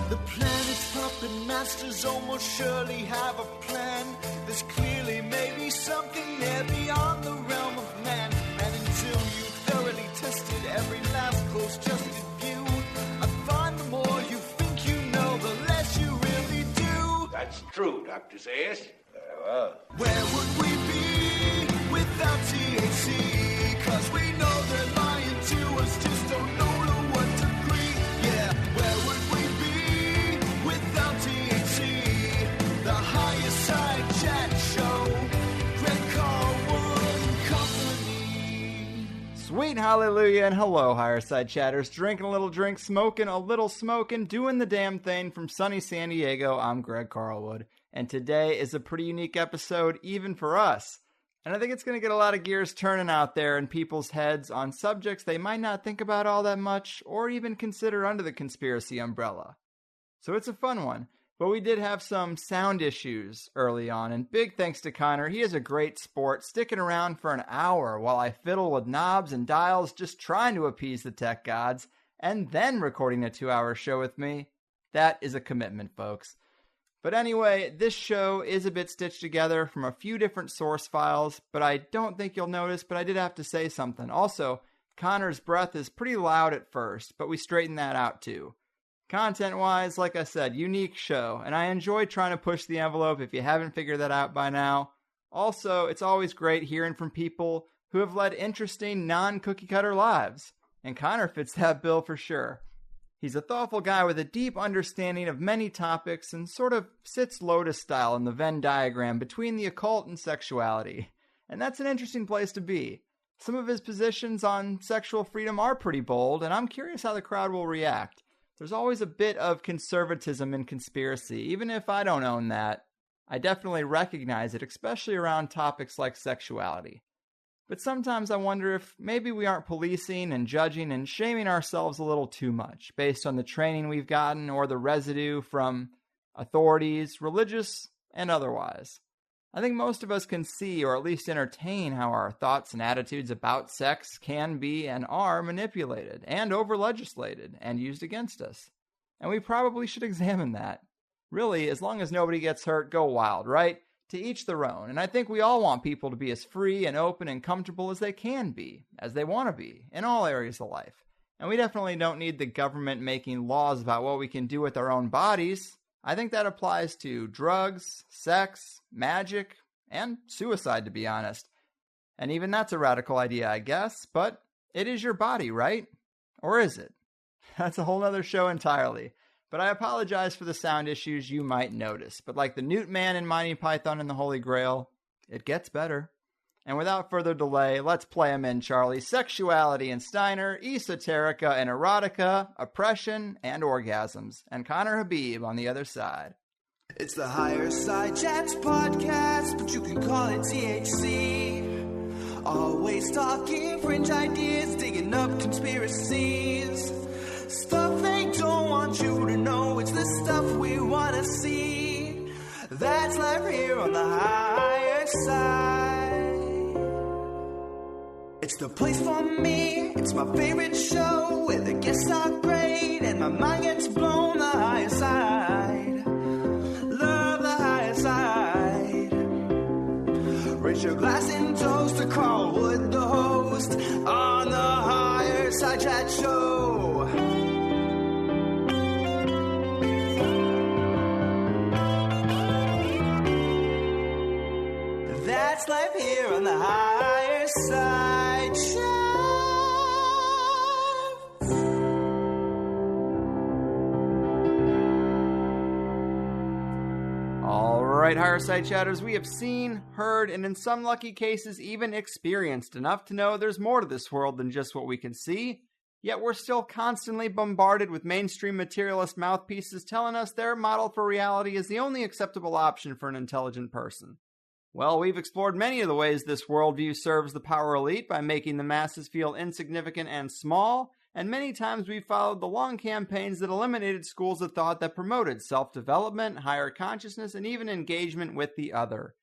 The planet's puppet masters almost surely have a plan. There's clearly maybe something there beyond the realm of man. And until you've thoroughly tested every last close-adjusted view, I find the more you think you know, the less you really do. That's true, Dr. Zayas. Very well. Where would we be without THC? 'Cause we know they're lying to us, just don't know to what degree. Yeah, where would we be without THC? The Higher Side Chat Show, Greg Carlwood Company. Sweet hallelujah and hello, Higher Side Chatters. Drinking a little drink, smoking a little smoking, doing the damn thing from sunny San Diego. I'm Greg Carlwood, and today is a pretty unique episode even for us. And I think it's going to get a lot of gears turning out there in people's heads on subjects they might not think about all that much or even consider under the conspiracy umbrella. So it's a fun one. But we did have some sound issues early on, and big thanks to Connor. He is a great sport, sticking around for an hour while I fiddle with knobs and dials, just trying to appease the tech gods, and then recording a 2-hour show with me. That is a commitment, folks. But anyway, this show is a bit stitched together from a few different source files, but I don't think you'll notice, but I did have to say something. Also, Connor's breath is pretty loud at first, but we straightened that out too. Content-wise, like I said, unique show, and I enjoy trying to push the envelope if you haven't figured that out by now. Also, it's always great hearing from people who have led interesting, non-cookie-cutter lives, and Connor fits that bill for sure. He's a thoughtful guy with a deep understanding of many topics and sort of sits Lotus style in the Venn diagram between the occult and sexuality. And that's an interesting place to be. Some of his positions on sexual freedom are pretty bold, and I'm curious how the crowd will react. There's always a bit of conservatism in conspiracy, even if I don't own that. I definitely recognize it, especially around topics like sexuality. But sometimes I wonder if maybe we aren't policing and judging and shaming ourselves a little too much based on the training we've gotten or the residue from authorities, religious and otherwise. I think most of us can see or at least entertain how our thoughts and attitudes about sex can be and are manipulated and over-legislated and used against us. And we probably should examine that. Really, as long as nobody gets hurt, go wild, right? To each their own, and I think we all want people to be as free and open and comfortable as they can be, as they want to be, in all areas of life. And we definitely don't need the government making laws about what we can do with our own bodies. I think that applies to drugs, sex, magic, and suicide, to be honest. And even that's a radical idea, I guess, but it is your body, right? Or is it? That's a whole other show entirely. But I apologize for the sound issues you might notice. But like the Newt Man in Monty Python and the Holy Grail, it gets better. And without further delay, let's play them in, Charlie. Sexuality and Steiner, esoterica and erotica, oppression and orgasms. And Connor Habib on the other side. It's the Higher Side Chats podcast, but you can call it THC. Always talking fringe ideas, digging up conspiracies. Stuff they don't want you to know, it's the stuff we want to see. That's life here on the Higher Side. It's the place for me, it's my favorite show, where the guests are great and my mind gets blown. The Higher Side, love the Higher Side. Raise your glass and toast to Carlwood, the host, on the Higher Side Chat Show. That's life here on the Higher Side Chat. All right, Higher Side Chatters, we have seen, heard, and in some lucky cases even experienced enough to know there's more to this world than just what we can see. Yet we're still constantly bombarded with mainstream materialist mouthpieces telling us their model for reality is the only acceptable option for an intelligent person. Well, we've explored many of the ways this worldview serves the power elite by making the masses feel insignificant and small, and many times we've followed the long campaigns that eliminated schools of thought that promoted self-development, higher consciousness, and even engagement with the other.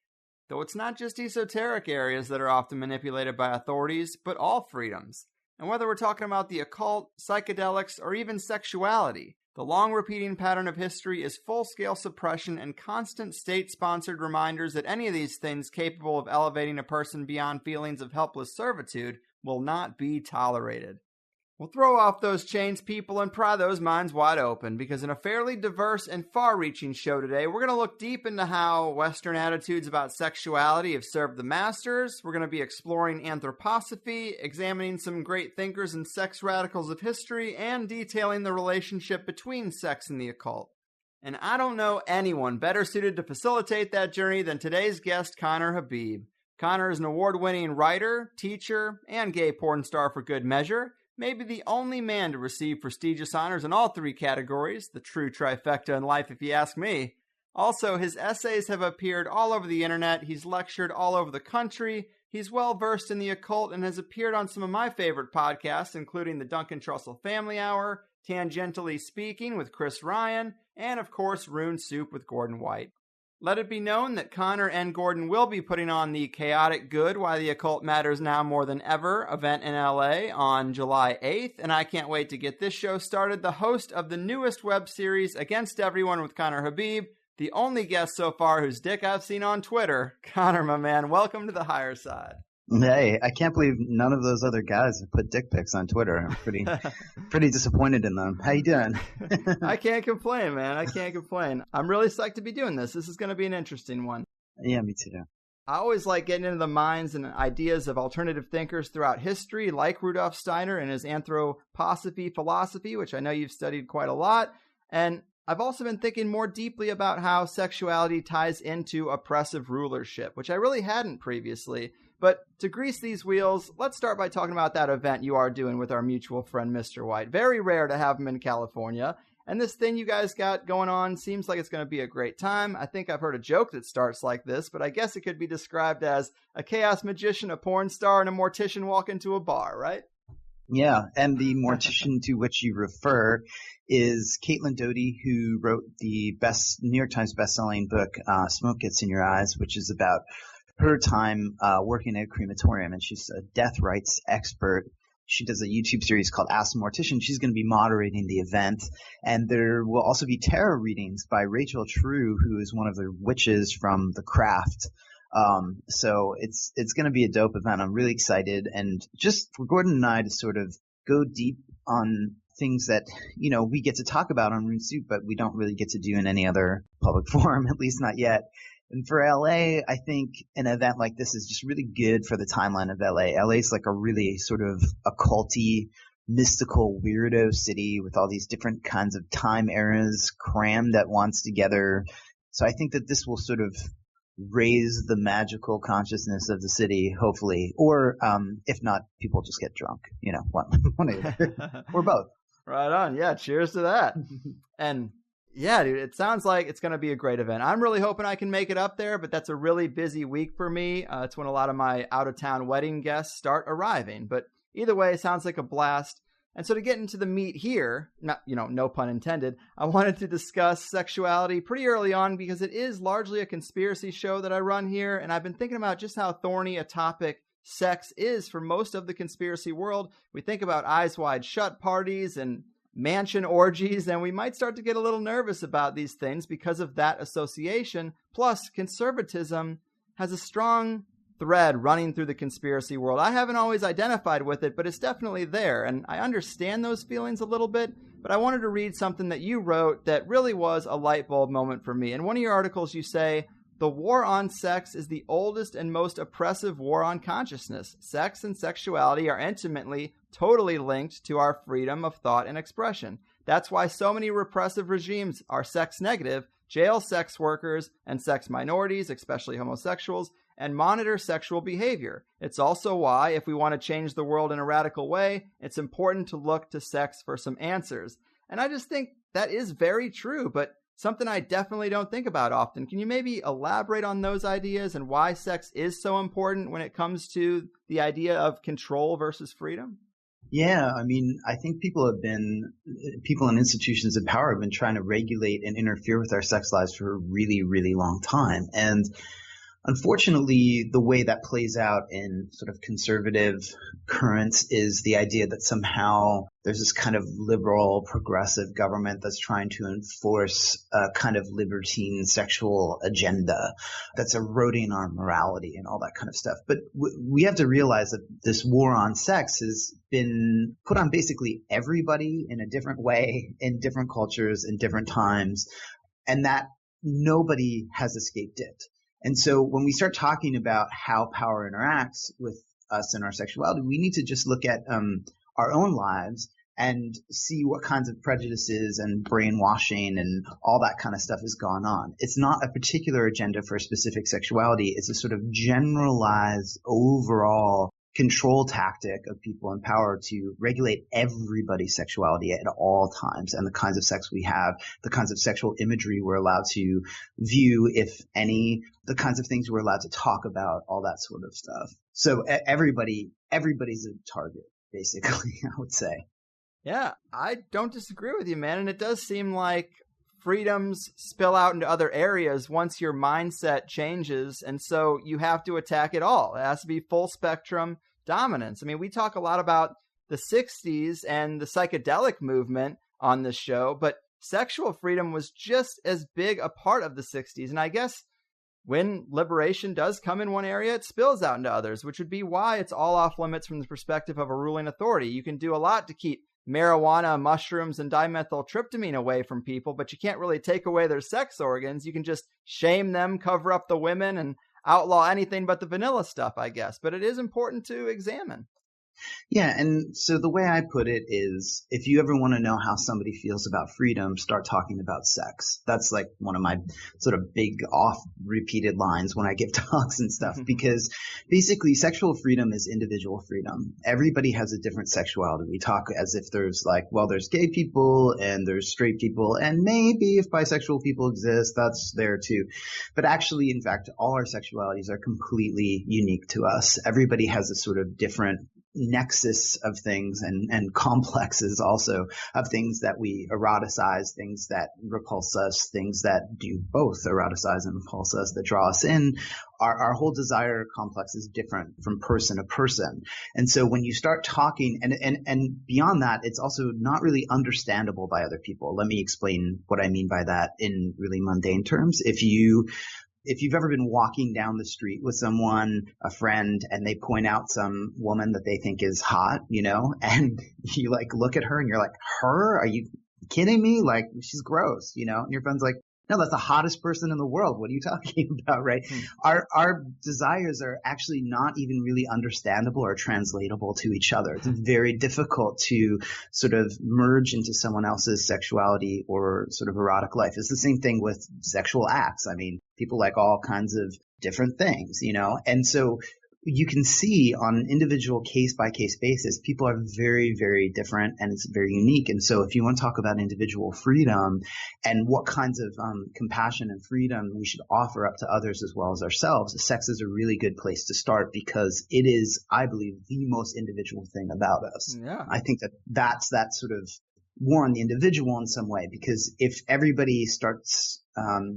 Though it's not just esoteric areas that are often manipulated by authorities, but all freedoms. And whether we're talking about the occult, psychedelics, or even sexuality, The long repeating pattern of history is full-scale suppression and constant state-sponsored reminders that any of these things capable of elevating a person beyond feelings of helpless servitude will not be tolerated. We'll throw off those chains, people, and pry those minds wide open, because in a fairly diverse and far-reaching show today, we're going to look deep into how Western attitudes about sexuality have served the masters. We're going to be exploring anthroposophy, examining some great thinkers and sex radicals of history, and detailing the relationship between sex and the occult. And I don't know anyone better suited to facilitate that journey than today's guest, Conner Habib. Conner is an award-winning writer, teacher, and gay porn star for good measure. Maybe the only man to receive prestigious honors in all three categories, the true trifecta in life if you ask me. Also, his essays have appeared all over the internet, he's lectured all over the country, he's well versed in the occult and has appeared on some of my favorite podcasts, including the Duncan Trussell Family Hour, Tangentially Speaking with Chris Ryan, and of course Rune Soup with Gordon White. Let it be known that Conner and Gordon will be putting on the Chaotic Good Why the Occult Matters Now More Than Ever event in LA on July 8th, and I can't wait to get this show started. The host of the newest web series, Against Everyone with Conner Habib, the only guest so far whose dick I've seen on Twitter. Conner, my man, welcome to the higher side. Hey, I can't believe none of those other guys have put dick pics on Twitter. I'm pretty disappointed in them. How you doing? I can't complain, man. I can't complain. I'm really psyched to be doing this. This is going to be an interesting one. Yeah, me too. I always like getting into the minds and ideas of alternative thinkers throughout history, like Rudolf Steiner and his anthroposophy philosophy, which I know you've studied quite a lot. And I've also been thinking more deeply about how sexuality ties into oppressive rulership, which I really hadn't previously. But to grease these wheels, let's start by talking about that event you are doing with our mutual friend, Mr. White. Very rare to have him in California. And this thing you guys got going on seems like it's going to be a great time. I think I've heard a joke that starts like this, but I guess it could be described as a chaos magician, a porn star, and a mortician walk into a bar, right? Yeah, and the mortician to which you refer is Caitlin Doughty, who wrote the New York Times bestselling book, Smoke Gets in Your Eyes, which is about her time working at a crematorium, and she's a death rights expert. She does a YouTube series called Ask the Mortician. She's going to be moderating the event, and there will also be tarot readings by Rachel True, who is one of the witches from The Craft. So it's going to be a dope event. I'm really excited, and just for Gordon and I to sort of go deep on things that, you know, we get to talk about on Rune Soup, but we don't really get to do in any other public forum, at least not yet. And for LA, I think an event like this is just really good for the timeline of LA. LA is like a really sort of occulty, mystical, weirdo city with all these different kinds of time eras crammed at once together. So I think that this will sort of raise the magical consciousness of the city, hopefully. Or if not, people just get drunk, you know, one or both. Right on. Yeah, cheers to that. And yeah, dude, it sounds like it's going to be a great event. I'm really hoping I can make it up there, but that's a really busy week for me. It's when a lot of my out-of-town wedding guests start arriving. But either way, it sounds like a blast. And so to get into the meat here, not, you know, no pun intended, I wanted to discuss sexuality pretty early on because it is largely a conspiracy show that I run here. And I've been thinking about just how thorny a topic sex is for most of the conspiracy world. We think about Eyes Wide Shut parties and mansion orgies, and we might start to get a little nervous about these things because of that association. Plus, conservatism has a strong thread running through the conspiracy world. I haven't always identified with it, but it's definitely there, and I understand those feelings a little bit, but I wanted to read something that you wrote that really was a light bulb moment for me. In one of your articles, you say, "The war on sex is the oldest and most oppressive war on consciousness. Sex and sexuality are intimately, totally linked to our freedom of thought and expression. That's why so many repressive regimes are sex negative, jail sex workers and sex minorities, especially homosexuals, and monitor sexual behavior. It's also why, if we want to change the world in a radical way, it's important to look to sex for some answers." And I just think that is very true, but something I definitely don't think about often. Can you maybe elaborate on those ideas and why sex is so important when it comes to the idea of control versus freedom? Yeah, I mean, I think people in institutions of power have been trying to regulate and interfere with our sex lives for a really, really long time. And Unfortunately, the way that plays out in sort of conservative currents is the idea that somehow there's this kind of liberal, progressive government that's trying to enforce a kind of libertine sexual agenda that's eroding our morality and all that kind of stuff. But we have to realize that this war on sex has been put on basically everybody in a different way, in different cultures, in different times, and that nobody has escaped it. And so when we start talking about how power interacts with us and our sexuality, we need to just look at our own lives and see what kinds of prejudices and brainwashing and all that kind of stuff has gone on. It's not a particular agenda for a specific sexuality. It's a sort of generalized overall control tactic of people in power to regulate everybody's sexuality at all times, and the kinds of sex we have, the kinds of sexual imagery we're allowed to view, if any, the kinds of things we're allowed to talk about, all that sort of stuff. So everybody's a target, basically, I would say. Yeah, I don't disagree with you, man. And it does seem like freedoms spill out into other areas once your mindset changes. And so you have to attack it all. It has to be full spectrum dominance. I mean, we talk a lot about the 60s and the psychedelic movement on this show, but sexual freedom was just as big a part of the 60s. And I guess when liberation does come in one area, it spills out into others, which would be why it's all off limits from the perspective of a ruling authority. You can do a lot to keep marijuana, mushrooms, and dimethyltryptamine away from people, but you can't really take away their sex organs. You can just shame them, cover up the women, and outlaw anything but the vanilla stuff, I guess. But it is important to examine. Yeah, and so the way I put it is, if you ever want to know how somebody feels about freedom, start talking about sex. That's like one of my sort of big off-repeated lines when I give talks and stuff, because basically sexual freedom is individual freedom. Everybody has a different sexuality. We talk as if there's like, well, there's gay people and there's straight people, and maybe if bisexual people exist, that's there too. But actually, in fact, all our sexualities are completely unique to us. Everybody has a sort of different nexus of things and complexes also of things that we eroticize, things that repulse us, things that do both eroticize and repulse us, that draw us in. Our whole desire complex is different from person to person. And so when you start talking, and beyond that, it's also not really understandable by other people. Let me explain what I mean by that in really mundane terms. If you've ever been walking down the street with someone, a friend, and they point out some woman that they think is hot, and you like look at her and you're like, her? Are you kidding me? Like, she's gross, and your friend's like, no, that's the hottest person in the world. What are you talking about, right? Our desires are actually not even really understandable or translatable to each other. It's very difficult to sort of merge into someone else's sexuality or sort of erotic life. It's the same thing with sexual acts. I mean, people like all kinds of different things, and so you can see on an individual case-by-case basis, people are very, very different, and it's very unique. And so if you want to talk about individual freedom and what kinds of compassion and freedom we should offer up to others as well as ourselves, sex is a really good place to start, because it is, I believe, the most individual thing about us. Yeah. I think that's that sort of war on the individual in some way, because if everybody starts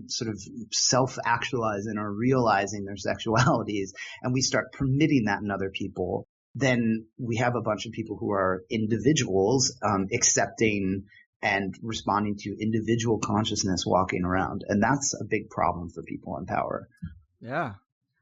sort of self-actualizing or realizing their sexualities, and we start permitting that in other people, then we have a bunch of people who are individuals accepting and responding to individual consciousness walking around. And that's a big problem for people in power. Yeah,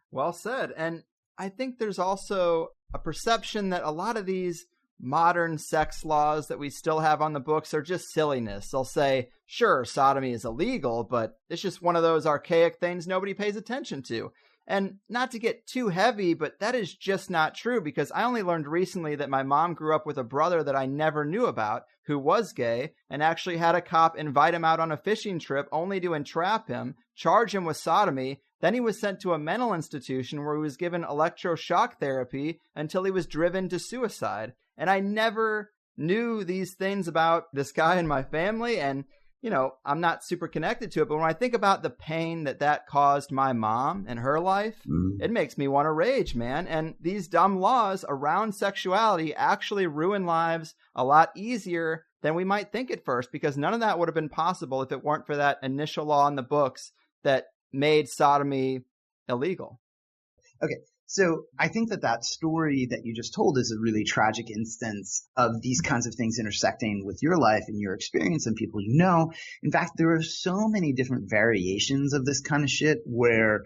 well said. And I think there's also a perception that a lot of these modern sex laws that we still have on the books are just silliness. They'll say, sure, sodomy is illegal, but it's just one of those archaic things nobody pays attention to. And not to get too heavy, but that is just not true, because I only learned recently that my mom grew up with a brother that I never knew about who was gay, and actually had a cop invite him out on a fishing trip only to entrap him, charge him with sodomy. Then he was sent to a mental institution where he was given electroshock therapy until he was driven to suicide. And I never knew these things about this guy and my family. And, I'm not super connected to it. But when I think about the pain that caused my mom and her life, it makes me want to rage, man. And these dumb laws around sexuality actually ruin lives a lot easier than we might think at first, because none of that would have been possible if it weren't for that initial law in the books that made sodomy illegal. Okay. So I think that story that you just told is a really tragic instance of these kinds of things intersecting with your life and your experience and people you know. In fact, there are so many different variations of this kind of shit where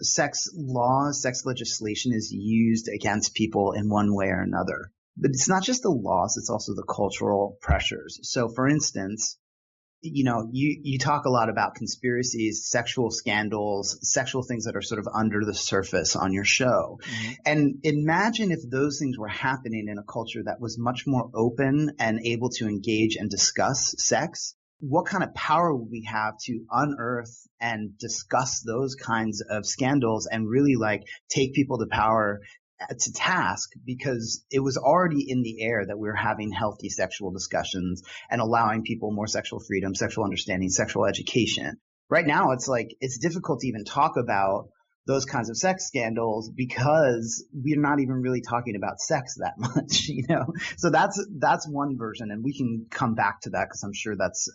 sex laws, sex legislation is used against people in one way or another. But it's not just the laws, it's also the cultural pressures. So for instance, you talk a lot about conspiracies, sexual scandals, sexual things that are sort of under the surface on your show. Mm-hmm. And imagine if those things were happening in a culture that was much more open and able to engage and discuss sex. What kind of power would we have to unearth and discuss those kinds of scandals and really take people to power to task, because it was already in the air that we were having healthy sexual discussions and allowing people more sexual freedom, sexual understanding, sexual education. Right now, it's difficult to even talk about those kinds of sex scandals because we're not even really talking about sex that much, So that's one version, and we can come back to that because I'm sure that's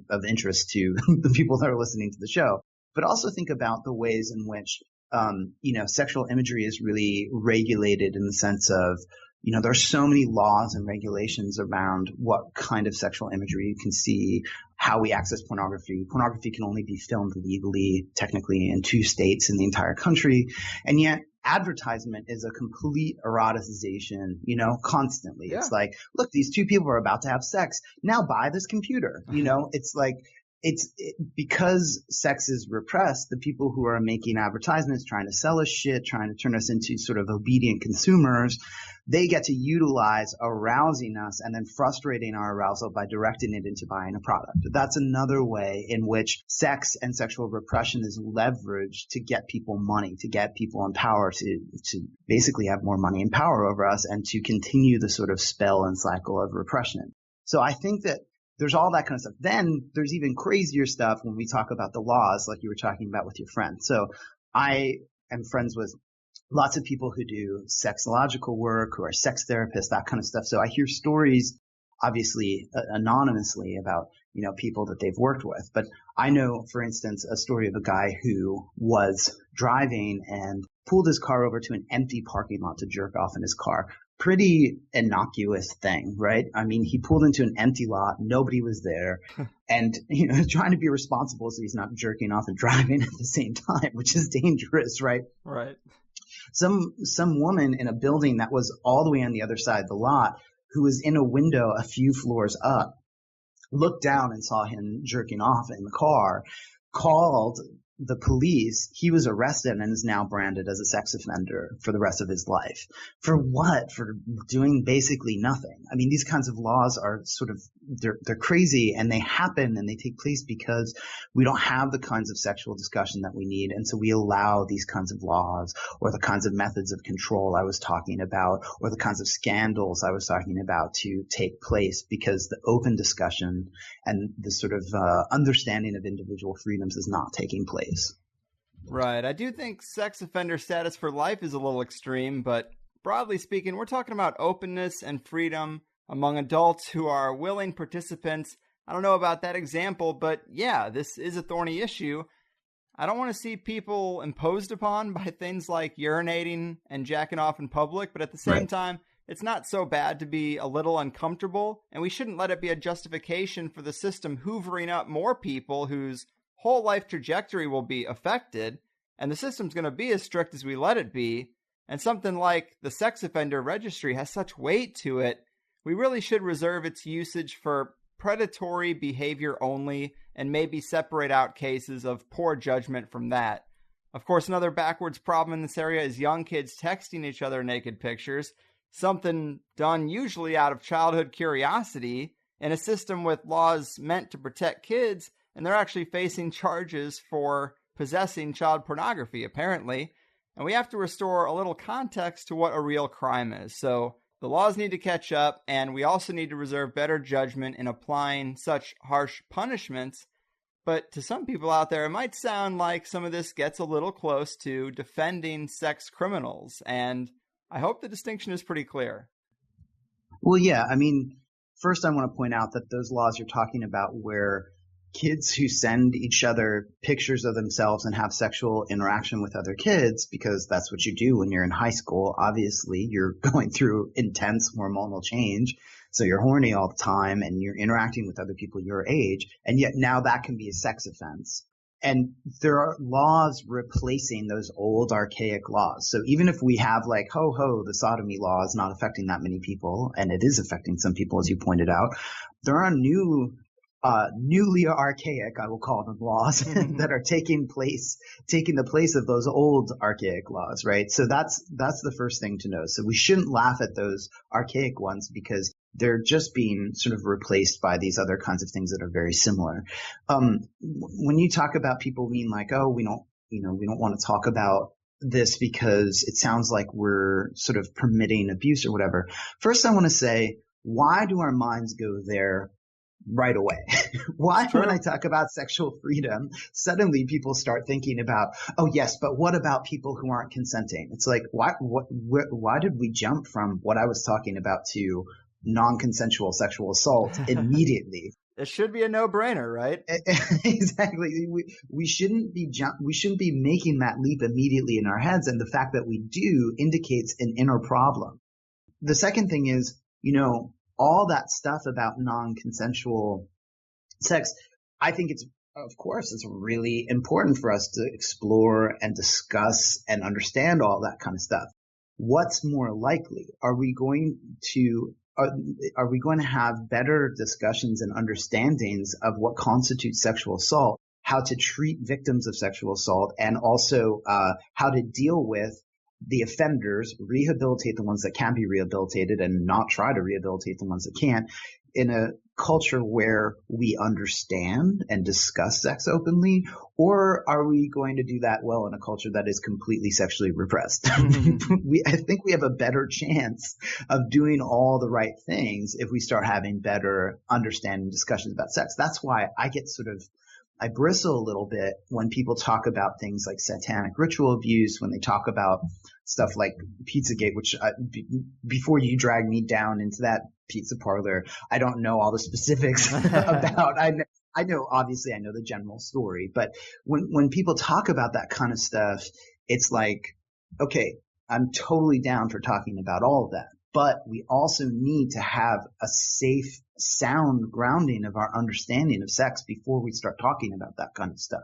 of interest to the people that are listening to the show. But also think about the ways in which sexual imagery is really regulated in the sense of, there are so many laws and regulations around what kind of sexual imagery you can see, how we access pornography. Pornography can only be filmed legally, technically, in 2 states in the entire country. And yet advertisement is a complete eroticization, constantly. Yeah. It's like, look, these 2 people are about to have sex. Now buy this computer. It's like, because sex is repressed, the people who are making advertisements, trying to sell us shit, trying to turn us into sort of obedient consumers, they get to utilize arousing us and then frustrating our arousal by directing it into buying a product. That's another way in which sex and sexual repression is leveraged to get people money, to get people in power, to basically have more money and power over us, and to continue the sort of spell and cycle of repression. So I think that there's all that kind of stuff. Then there's even crazier stuff when we talk about the laws, like you were talking about with your friend. So I am friends with lots of people who do sexological work, who are sex therapists, that kind of stuff. So I hear stories, obviously anonymously, about, people that they've worked with. But I know, for instance, a story of a guy who was driving and pulled his car over to an empty parking lot to jerk off in his car. Pretty innocuous thing, right? I mean, he pulled into an empty lot. Nobody was there. And, trying to be responsible so he's not jerking off and driving at the same time, which is dangerous, right? Right. Some woman in a building that was all the way on the other side of the lot, who was in a window a few floors up, looked down and saw him jerking off in the car, called the police. He was arrested and is now branded as a sex offender for the rest of his life. For what? For doing basically nothing. I mean, these kinds of laws are sort of, they're crazy, and they happen and they take place because we don't have the kinds of sexual discussion that we need. And so we allow these kinds of laws, or the kinds of methods of control I was talking about, or the kinds of scandals I was talking about, to take place, because the open discussion and the sort of understanding of individual freedoms is not taking place. Right. I do think sex offender status for life is a little extreme, but broadly speaking, we're talking about openness and freedom among adults who are willing participants. I don't know about that example, but yeah, this is a thorny issue. I don't want to see people imposed upon by things like urinating and jacking off in public, but at the same time, it's not so bad to be a little uncomfortable, and we shouldn't let it be a justification for the system hoovering up more people whose whole life trajectory will be affected, and the system's going to be as strict as we let it be. And something like the sex offender registry has such weight to it, we really should reserve its usage for predatory behavior only, and maybe separate out cases of poor judgment from that. Of course, another backwards problem in this area is young kids texting each other naked pictures, something done usually out of childhood curiosity, in a system with laws meant to protect kids, and they're actually facing charges for possessing child pornography, apparently. And we have to restore a little context to what a real crime is. So the laws need to catch up, and we also need to reserve better judgment in applying such harsh punishments. But to some people out there, it might sound like some of this gets a little close to defending sex criminals, and I hope the distinction is pretty clear. Well, yeah, I mean, first I want to point out that those laws you're talking about, where kids who send each other pictures of themselves and have sexual interaction with other kids, because that's what you do when you're in high school. Obviously, you're going through intense hormonal change. So you're horny all the time and you're interacting with other people your age. And yet now that can be a sex offense. And there are laws replacing those old archaic laws. So even if we have like, the sodomy law is not affecting that many people, and it is affecting some people, as you pointed out, there are newly archaic, I will call them, laws that are taking the place of those old archaic laws, right? So that's the first thing to know. So we shouldn't laugh at those archaic ones because they're just being sort of replaced by these other kinds of things that are very similar. When you talk about people being like, we don't want to talk about this because it sounds like we're sort of permitting abuse or whatever. First, I want to say, why do our minds go there right away? Why, when I talk about sexual freedom, suddenly people start thinking about, oh yes, but what about people who aren't consenting? It's like, why did we jump from what I was talking about to non-consensual sexual assault immediately? It should be a no-brainer, right? Exactly. We shouldn't be making that leap immediately in our heads, and the fact that we do indicates an inner problem. The second thing is, all that stuff about non-consensual sex, I think it's really important for us to explore and discuss and understand all that kind of stuff. What's more likely? Are we going to have better discussions and understandings of what constitutes sexual assault, how to treat victims of sexual assault, and also how to deal with the offenders, rehabilitate the ones that can be rehabilitated and not try to rehabilitate the ones that can't, in a culture where we understand and discuss sex openly? Or are we going to do that well in a culture that is completely sexually repressed? I think we have a better chance of doing all the right things if we start having better understanding discussions about sex. That's why I bristle a little bit when people talk about things like satanic ritual abuse, when they talk about stuff like Pizzagate, which before you drag me down into that pizza parlor, I don't know all the specifics about. I know the general story, but when people talk about that kind of stuff, it's like, okay, I'm totally down for talking about all of that. But we also need to have a safe, sound grounding of our understanding of sex before we start talking about that kind of stuff.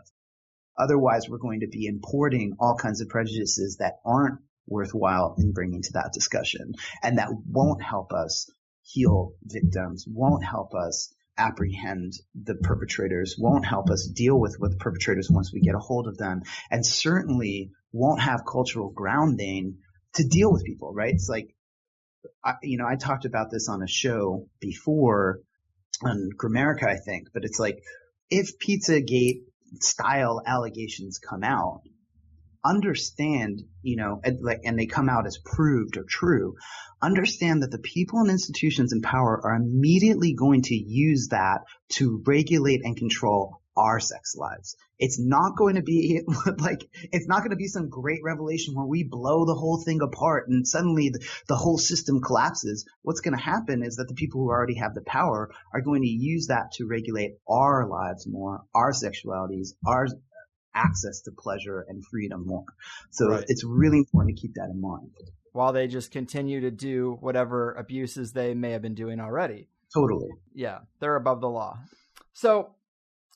Otherwise, we're going to be importing all kinds of prejudices that aren't worthwhile in bringing to that discussion, and that won't help us heal victims, won't help us apprehend the perpetrators, won't help us deal with the perpetrators once we get a hold of them, and certainly won't have cultural grounding to deal with people, right? It's like, I talked about this on a show before on Grimerica, I think, but it's like, if Pizzagate style allegations come out, understand, and they come out as proved or true, understand that the people and institutions in power are immediately going to use that to regulate and control our sex lives. It's not going to be some great revelation where we blow the whole thing apart and suddenly the whole system collapses. What's going to happen is that the people who already have the power are going to use that to regulate our lives more, our sexualities, our access to pleasure and freedom more. So right. It's really important to keep that in mind. While they just continue to do whatever abuses they may have been doing already. Totally. Yeah, they're above the law. So,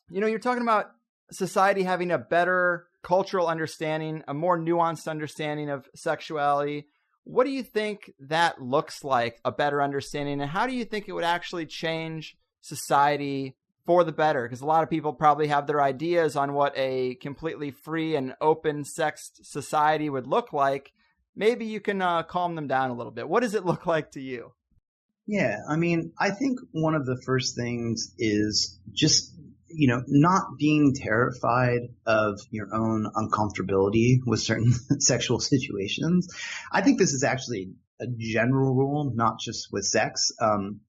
you're talking about society having a better cultural understanding, a more nuanced understanding of sexuality. What do you think that looks like, a better understanding? And how do you think it would actually change society for the better? Because a lot of people probably have their ideas on what a completely free and open sexed society would look like. Maybe you can calm them down a little bit. What does it look like to you? Yeah, I think one of the first things is just not being terrified of your own uncomfortability with certain sexual situations. I think this is actually a general rule, not just with sex.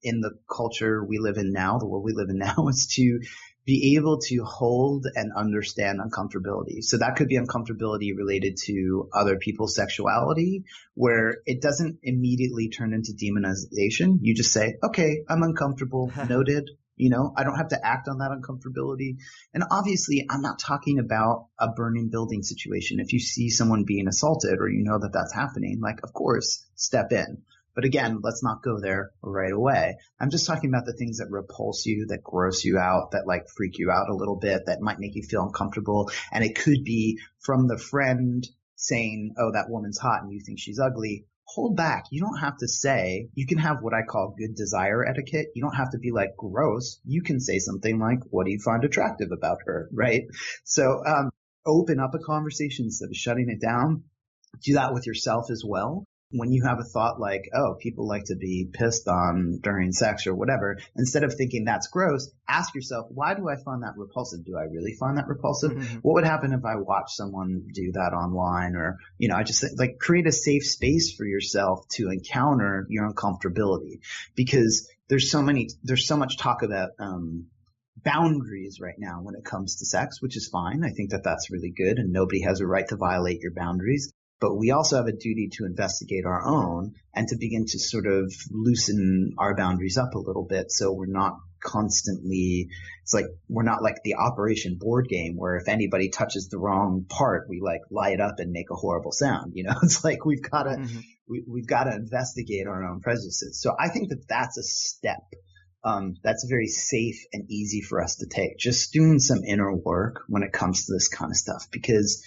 In the culture we live in now, the world we live in now, is to be able to hold and understand uncomfortability. So that could be uncomfortability related to other people's sexuality, where it doesn't immediately turn into demonization. You just say, okay, I'm uncomfortable, noted. I don't have to act on that uncomfortability. And obviously, I'm not talking about a burning building situation. If you see someone being assaulted or that that's happening, like, of course, step in. But again, let's not go there right away. I'm just talking about the things that repulse you, that gross you out, that like freak you out a little bit, that might make you feel uncomfortable. And it could be from the friend saying, oh, that woman's hot and you think she's ugly. Hold back. You don't have to say, you can have what I call good desire etiquette. You don't have to be like gross. You can say something like, what do you find attractive about her? Right. So, open up a conversation instead of shutting it down. Do that with yourself as well. When you have a thought like, oh, people like to be pissed on during sex or whatever, instead of thinking that's gross, ask yourself, why do I find that repulsive? Do I really find that repulsive? Mm-hmm. What would happen if I watch someone do that online? Or, I just like create a safe space for yourself to encounter your uncomfortability, because there's so much talk about, boundaries right now when it comes to sex, which is fine. I think that that's really good, and nobody has a right to violate your boundaries. But we also have a duty to investigate our own and to begin to sort of loosen our boundaries up a little bit, so we're not constantly, it's like we're not like the Operation board game where if anybody touches the wrong part, we like light up and make a horrible sound. It's like we've got to investigate our own prejudices. So I think that that's a step. That's very safe and easy for us to take. Just doing some inner work when it comes to this kind of stuff, because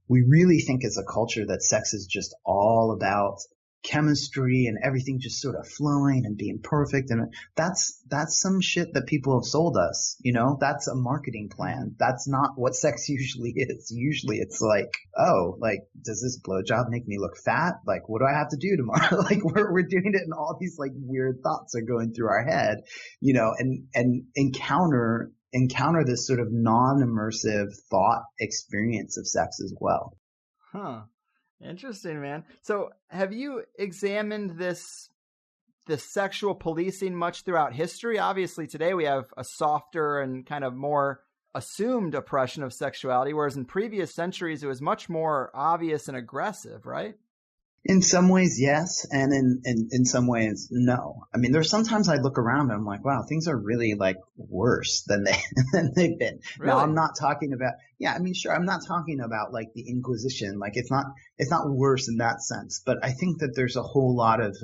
we really think as a culture that sex is just all about chemistry and everything just sort of flowing and being perfect. And that's some shit that people have sold us. That's a marketing plan. That's not what sex usually is. Usually it's like, oh, like, does this blowjob make me look fat? Like, what do I have to do tomorrow? Like we're doing it and all these like weird thoughts are going through our head, and encounter this sort of non-immersive thought experience of sex as well. Huh. Interesting, man. So have you examined this sexual policing much throughout history? Obviously, today we have a softer and kind of more assumed oppression of sexuality, whereas in previous centuries it was much more obvious and aggressive, right? In some ways, yes. And in some ways, no. I mean, there's sometimes I look around and I'm like, wow, things are really like worse than they've been. Really? Now, I'm not talking about, sure. I'm not talking about like the Inquisition. Like it's not worse in that sense, but I think that there's a whole lot of,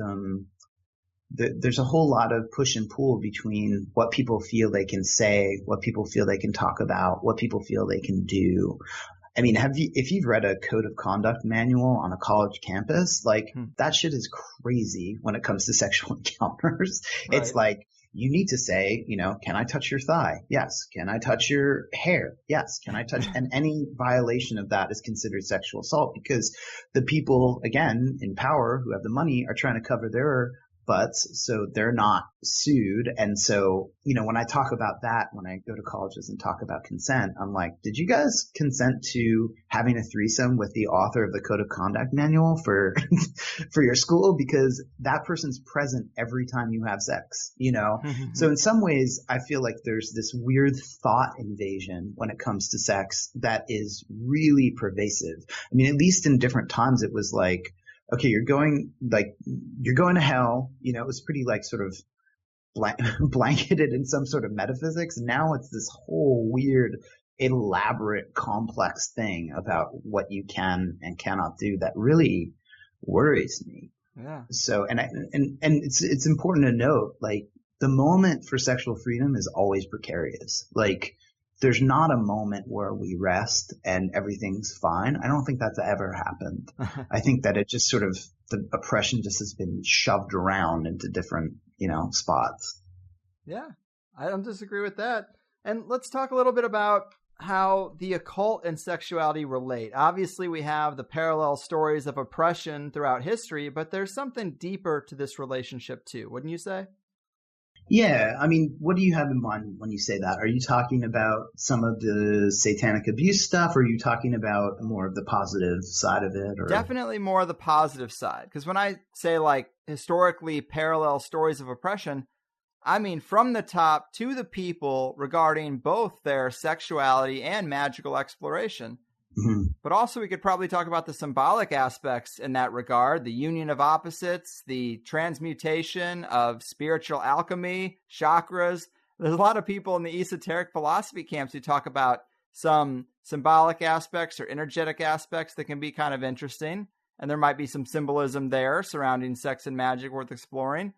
push and pull between what people feel they can say, what people feel they can talk about, what people feel they can do. I mean, if you've read a code of conduct manual on a college campus, like that shit is crazy when it comes to sexual encounters. Right. It's like, you need to say, can I touch your thigh? Yes. Can I touch your hair? Yes. Can I touch? And any violation of that is considered sexual assault, because the people, again, in power who have the money are trying to cover their butts so they're not sued. And so, when I talk about that, when I go to colleges and talk about consent, I'm like, did you guys consent to having a threesome with the author of the Code of Conduct Manual for your school? Because that person's present every time you have sex, So in some ways, I feel like there's this weird thought invasion when it comes to sex that is really pervasive. I mean, at least in different times, it was like, okay, you're going to hell. It was pretty like sort of blanketed in some sort of metaphysics. Now it's this whole weird, elaborate, complex thing about what you can and cannot do that really worries me. Yeah. So, and it's important to note, like, the moment for sexual freedom is always precarious. Like, there's not a moment where we rest and everything's fine. I don't think that's ever happened. I think that it just sort of, the oppression just has been shoved around into different, spots. Yeah, I don't disagree with that. And let's talk a little bit about how the occult and sexuality relate. Obviously, we have the parallel stories of oppression throughout history, but there's something deeper to this relationship too, wouldn't you say? Yeah, I mean, what do you have in mind when you say that? Are you talking about some of the satanic abuse stuff, or are you talking about more of the positive side of it? Or? Definitely more of the positive side. Because when I say like historically parallel stories of oppression, I mean from the top to the people regarding both their sexuality and magical exploration. Mm-hmm. But also we could probably talk about the symbolic aspects in that regard, the union of opposites, the transmutation of spiritual alchemy, chakras, There's a lot of people in the esoteric philosophy camps who talk about some symbolic aspects or energetic aspects that can be kind of interesting. And there might be some symbolism there surrounding sex and magic worth exploring.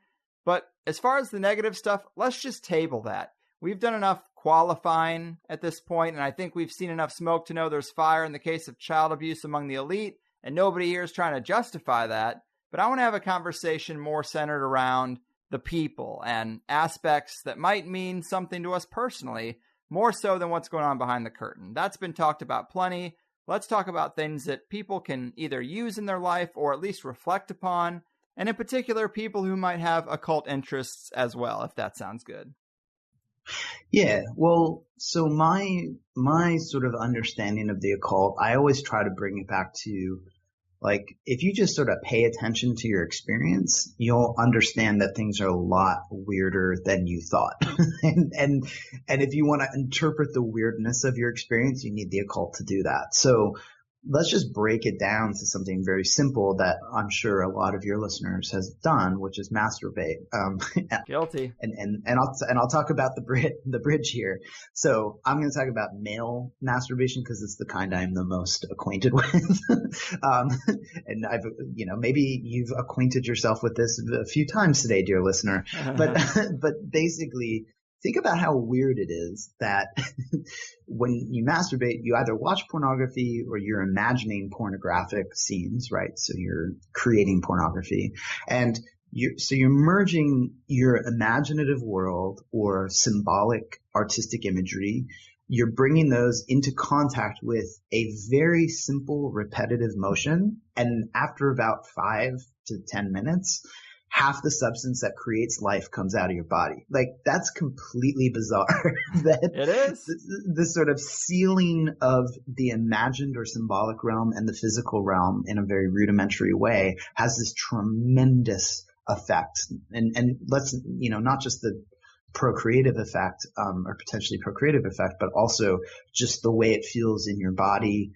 But as far as the negative stuff, let's just table that. We've done enough qualifying at this point, and I think we've seen enough smoke to know there's fire in the case of child abuse among the elite, and nobody here is trying to justify that. But I want to have a conversation more centered around the people and aspects that might mean something to us personally, more so than what's going on behind the curtain. That's been talked about plenty. Let's talk about things that people can either use in their life or at least reflect upon, and in particular, people who might have occult interests as well, if that sounds good. Yeah, well, so my sort of understanding of the occult, I always try to bring it back to, like, if you just sort of pay attention to your experience, you'll understand that things are a lot weirder than you thought. and if you want to interpret the weirdness of your experience, you need the occult to do that. So let's just break it down to something very simple that I'm sure a lot of your listeners has done, which is masturbate. Guilty. And I'll talk about the bridge here. So I'm going to talk about male masturbation because it's the kind I'm the most acquainted with. And I've, maybe you've acquainted yourself with this a few times today, dear listener. But basically, think about how weird it is that when you masturbate, you either watch pornography or you're imagining pornographic scenes, right? So you're creating pornography, and you're merging your imaginative world or symbolic artistic imagery. You're bringing those into contact with a very simple repetitive motion. And after about 5 to 10 minutes, half the substance that creates life comes out of your body. Like, that's completely bizarre. That it is. This sort of sealing of the imagined or symbolic realm and the physical realm in a very rudimentary way has this tremendous effect. And let's, not just the procreative effect, or potentially procreative effect, but also just the way it feels in your body,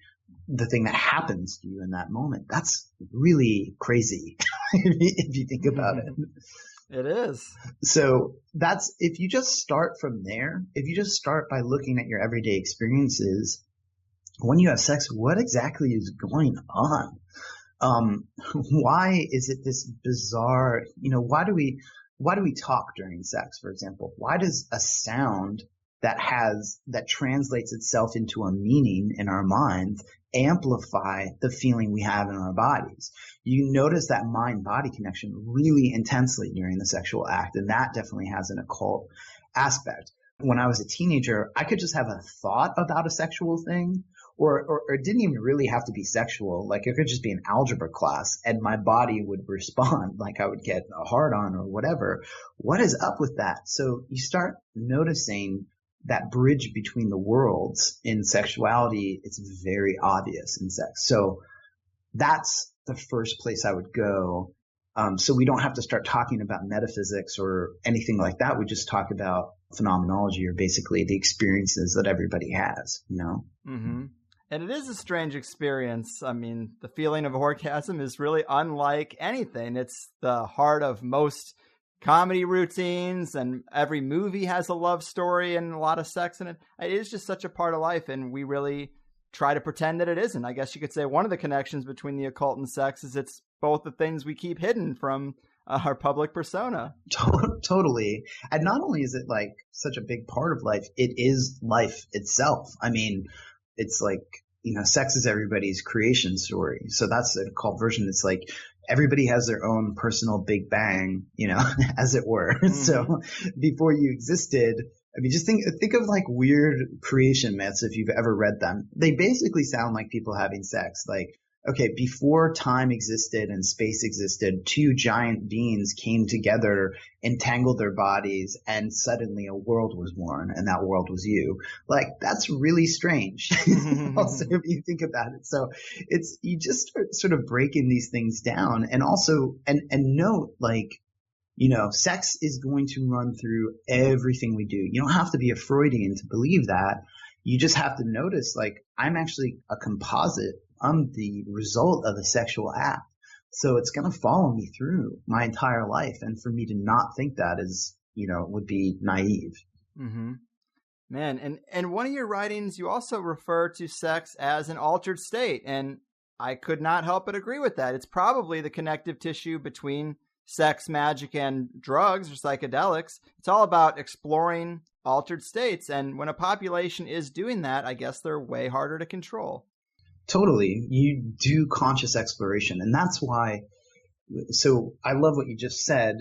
the thing that happens to you in that moment. That's really crazy if you think about it. It is. So if you just start from there, if you just start by looking at your everyday experiences, when you have sex, what exactly is going on? Why is it this bizarre, why do we talk during sex, for example? Why does a sound that translates itself into a meaning in our minds amplify the feeling we have in our bodies? You notice that mind-body connection really intensely during the sexual act, and that definitely has an occult aspect. When I was a teenager, I could just have a thought about a sexual thing, or it didn't even really have to be sexual. Like, it could just be an algebra class, and my body would respond, like I would get a hard-on or whatever. What is up with that? So you start noticing that bridge between the worlds in sexuality. It's very obvious in sex. So that's the first place I would go. So we don't have to start talking about metaphysics or anything like that. We just talk about phenomenology, or basically the experiences that everybody has, Mm-hmm. And it is a strange experience. I mean, the feeling of orgasm is really unlike anything. It's the heart of most comedy routines, and every movie has a love story and a lot of sex in it. It is just such a part of life, and we really try to pretend that it isn't. I guess you could say one of the connections between the occult and sex is it's both the things we keep hidden from our public persona. Totally. And not only is it like such a big part of life, it is life itself. I mean, it's like, sex is everybody's creation story. So that's an occult version. It's like everybody has their own personal Big Bang, as it were. Mm-hmm. So before you existed, I mean, just think of like weird creation myths if you've ever read them. They basically sound like people having sex. Like, okay, before time existed and space existed, two giant beings came together, entangled their bodies, and suddenly a world was born, and that world was you. Like, that's really strange. Also, if you think about it. So you just start sort of breaking these things down, and also, and note, like, sex is going to run through everything we do. You don't have to be a Freudian to believe that. You just have to notice, like, I'm actually a composite. I'm the result of a sexual act. So it's going to follow me through my entire life. And for me to not think that is, would be naive. Mm-hmm. Man, and one of your writings, you also refer to sex as an altered state, and I could not help but agree with that. It's probably the connective tissue between sex, magic, and drugs or psychedelics. It's all about exploring altered states, and when a population is doing that, I guess they're way harder to control. Totally. You do conscious exploration, and that's why. So I love what you just said,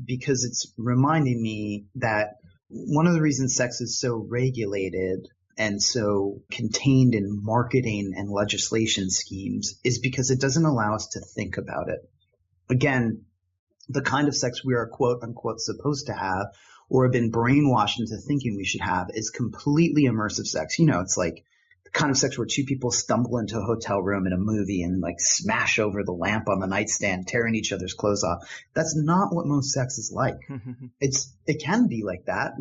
because it's reminding me that one of the reasons sex is so regulated and so contained in marketing and legislation schemes is because it doesn't allow us to think about it. Again, the kind of sex we are quote unquote supposed to have or have been brainwashed into thinking we should have is completely immersive sex. You know, it's like the kind of sex where two people stumble into a hotel room in a movie and like smash over the lamp on the nightstand, tearing each other's clothes off. That's not what most sex is like. It can be like that,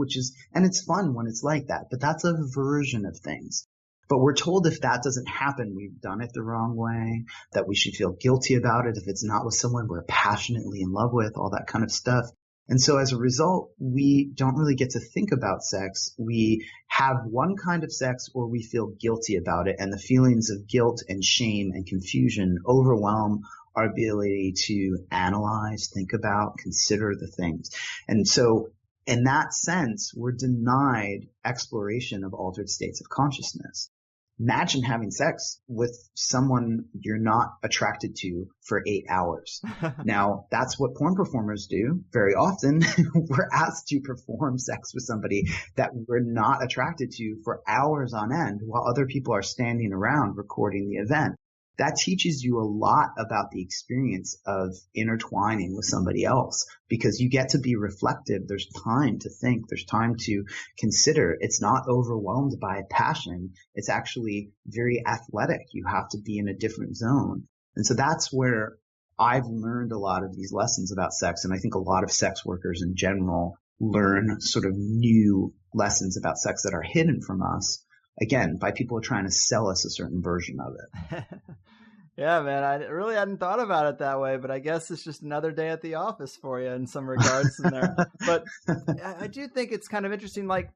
and it's fun when it's like that, but that's a version of things. But we're told if that doesn't happen, we've done it the wrong way, that we should feel guilty about it if it's not with someone we're passionately in love with, all that kind of stuff. And so as a result, we don't really get to think about sex. We have one kind of sex or we feel guilty about it. And the feelings of guilt and shame and confusion overwhelm our ability to analyze, think about, consider the things. And so in that sense, we're denied exploration of altered states of consciousness. Imagine having sex with someone you're not attracted to for 8 hours. Now, that's what porn performers do very often. We're asked to perform sex with somebody that we're not attracted to for hours on end while other people are standing around recording the event. That teaches you a lot about the experience of intertwining with somebody else because you get to be reflective. There's time to think. There's time to consider. It's not overwhelmed by passion. It's actually very athletic. You have to be in a different zone. And so that's where I've learned a lot of these lessons about sex. And I think a lot of sex workers in general learn sort of new lessons about sex that are hidden from us. Again, by people trying to sell us a certain version of it. Yeah, man, I really hadn't thought about it that way, but I guess it's just another day at the office for you in some regards in there. But I do think it's kind of interesting. Like,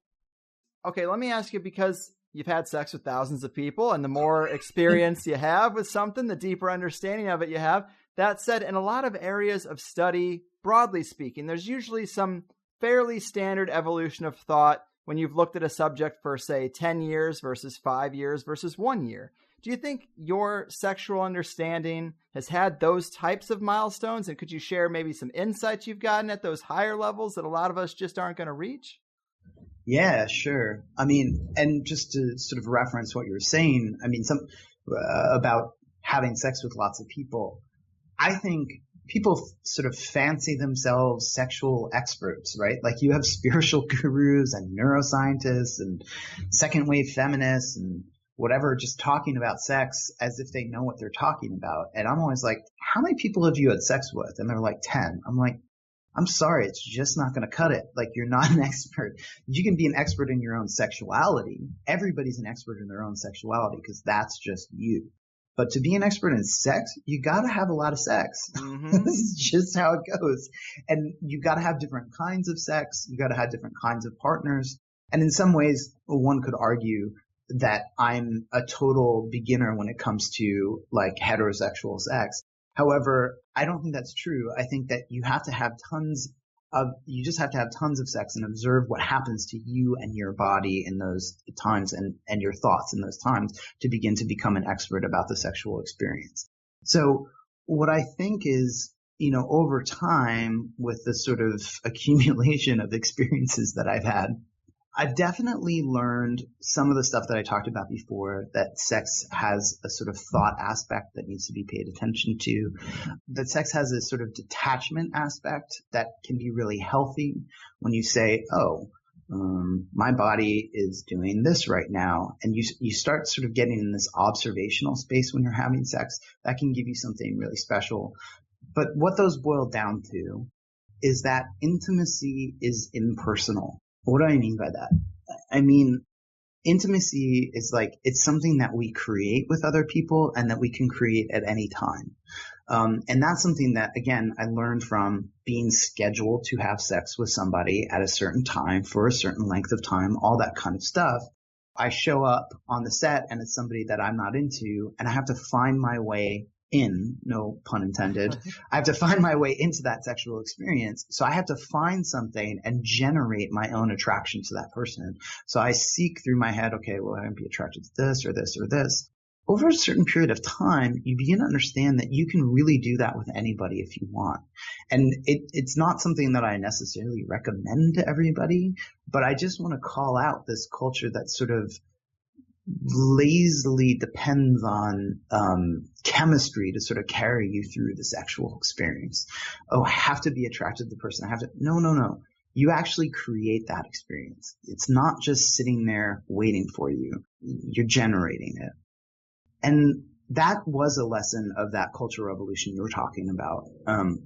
okay, let me ask you, because you've had sex with thousands of people, and the more experience you have with something, the deeper understanding of it you have. That said, in a lot of areas of study, broadly speaking, there's usually some fairly standard evolution of thought when you've looked at a subject for, say, 10 years versus 5 years versus 1 year. Do you think your sexual understanding has had those types of milestones? And could you share maybe some insights you've gotten at those higher levels that a lot of us just aren't going to reach? Yeah, sure. I mean, and just to sort of reference what you were saying, I mean, about having sex with lots of people. I think people sort of fancy themselves sexual experts, right? Like you have spiritual gurus and neuroscientists and second wave feminists and whatever, just talking about sex as if they know what they're talking about. And I'm always like, how many people have you had sex with? And they're like 10. I'm like, I'm sorry, it's just not going to cut it. Like, you're not an expert. You can be an expert in your own sexuality. Everybody's an expert in their own sexuality because that's just you. But to be an expert in sex, you got to have a lot of sex. Mm-hmm. This is just how it goes. And you got to have different kinds of sex. You got to have different kinds of partners. And in some ways, one could argue that I'm a total beginner when it comes to like heterosexual sex. However, I don't think that's true. I think that you just have to have tons of sex and observe what happens to you and your body in those times and your thoughts in those times to begin to become an expert about the sexual experience. So what I think is, over time with the sort of accumulation of experiences that I've had, I've definitely learned some of the stuff that I talked about before, that sex has a sort of thought aspect that needs to be paid attention to, that sex has a sort of detachment aspect that can be really healthy when you say, my body is doing this right now. And you start sort of getting in this observational space when you're having sex. That can give you something really special. But what those boil down to is that intimacy is impersonal. What do I mean by that? I mean, intimacy is like, it's something that we create with other people and that we can create at any time. And that's something that, again, I learned from being scheduled to have sex with somebody at a certain time for a certain length of time, all that kind of stuff. I show up on the set and it's somebody that I'm not into, and I have to find my way in, no pun intended. I have to find my way into that sexual experience. So I have to find something and generate my own attraction to that person. So I seek through my head, okay, well, I can be attracted to this or this or this. Over a certain period of time, you begin to understand that you can really do that with anybody if you want. And it's not something that I necessarily recommend to everybody, but I just want to call out this culture that sort of lazily depends on chemistry to sort of carry you through the sexual experience. Oh, I have to be attracted to the person. I have to. No. You actually create that experience. It's not just sitting there waiting for you. You're generating it. And that was a lesson of that cultural revolution you were talking about,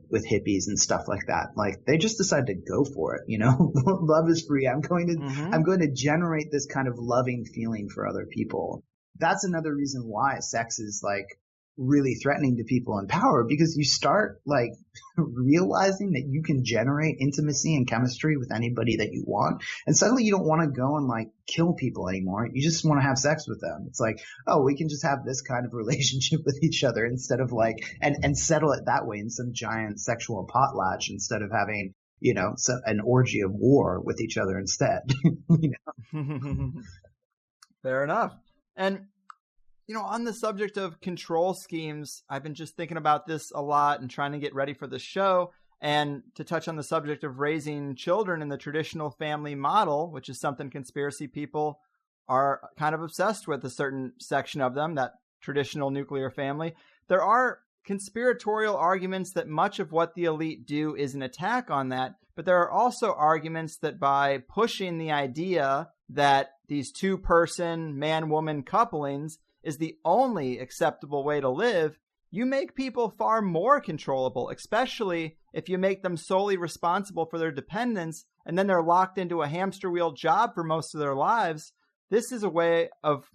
with hippies and stuff like that. Like, they just decided to go for it, love is free. I'm going to generate this kind of loving feeling for other people. That's another reason why sex is like really threatening to people in power, because you start like realizing that you can generate intimacy and chemistry with anybody that you want. And suddenly you don't want to go and like kill people anymore. You just want to have sex with them. It's like, oh, we can just have this kind of relationship with each other instead of like, and settle it that way in some giant sexual potlatch instead of having, an orgy of war with each other instead. Fair enough. And on the subject of control schemes, I've been just thinking about this a lot and trying to get ready for the show. And to touch on the subject of raising children in the traditional family model, which is something conspiracy people are kind of obsessed with, a certain section of them, that traditional nuclear family. There are conspiratorial arguments that much of what the elite do is an attack on that. But there are also arguments that by pushing the idea that these two-person man-woman couplings is the only acceptable way to live, you make people far more controllable, especially if you make them solely responsible for their dependence and then they're locked into a hamster wheel job for most of their lives. This is a way of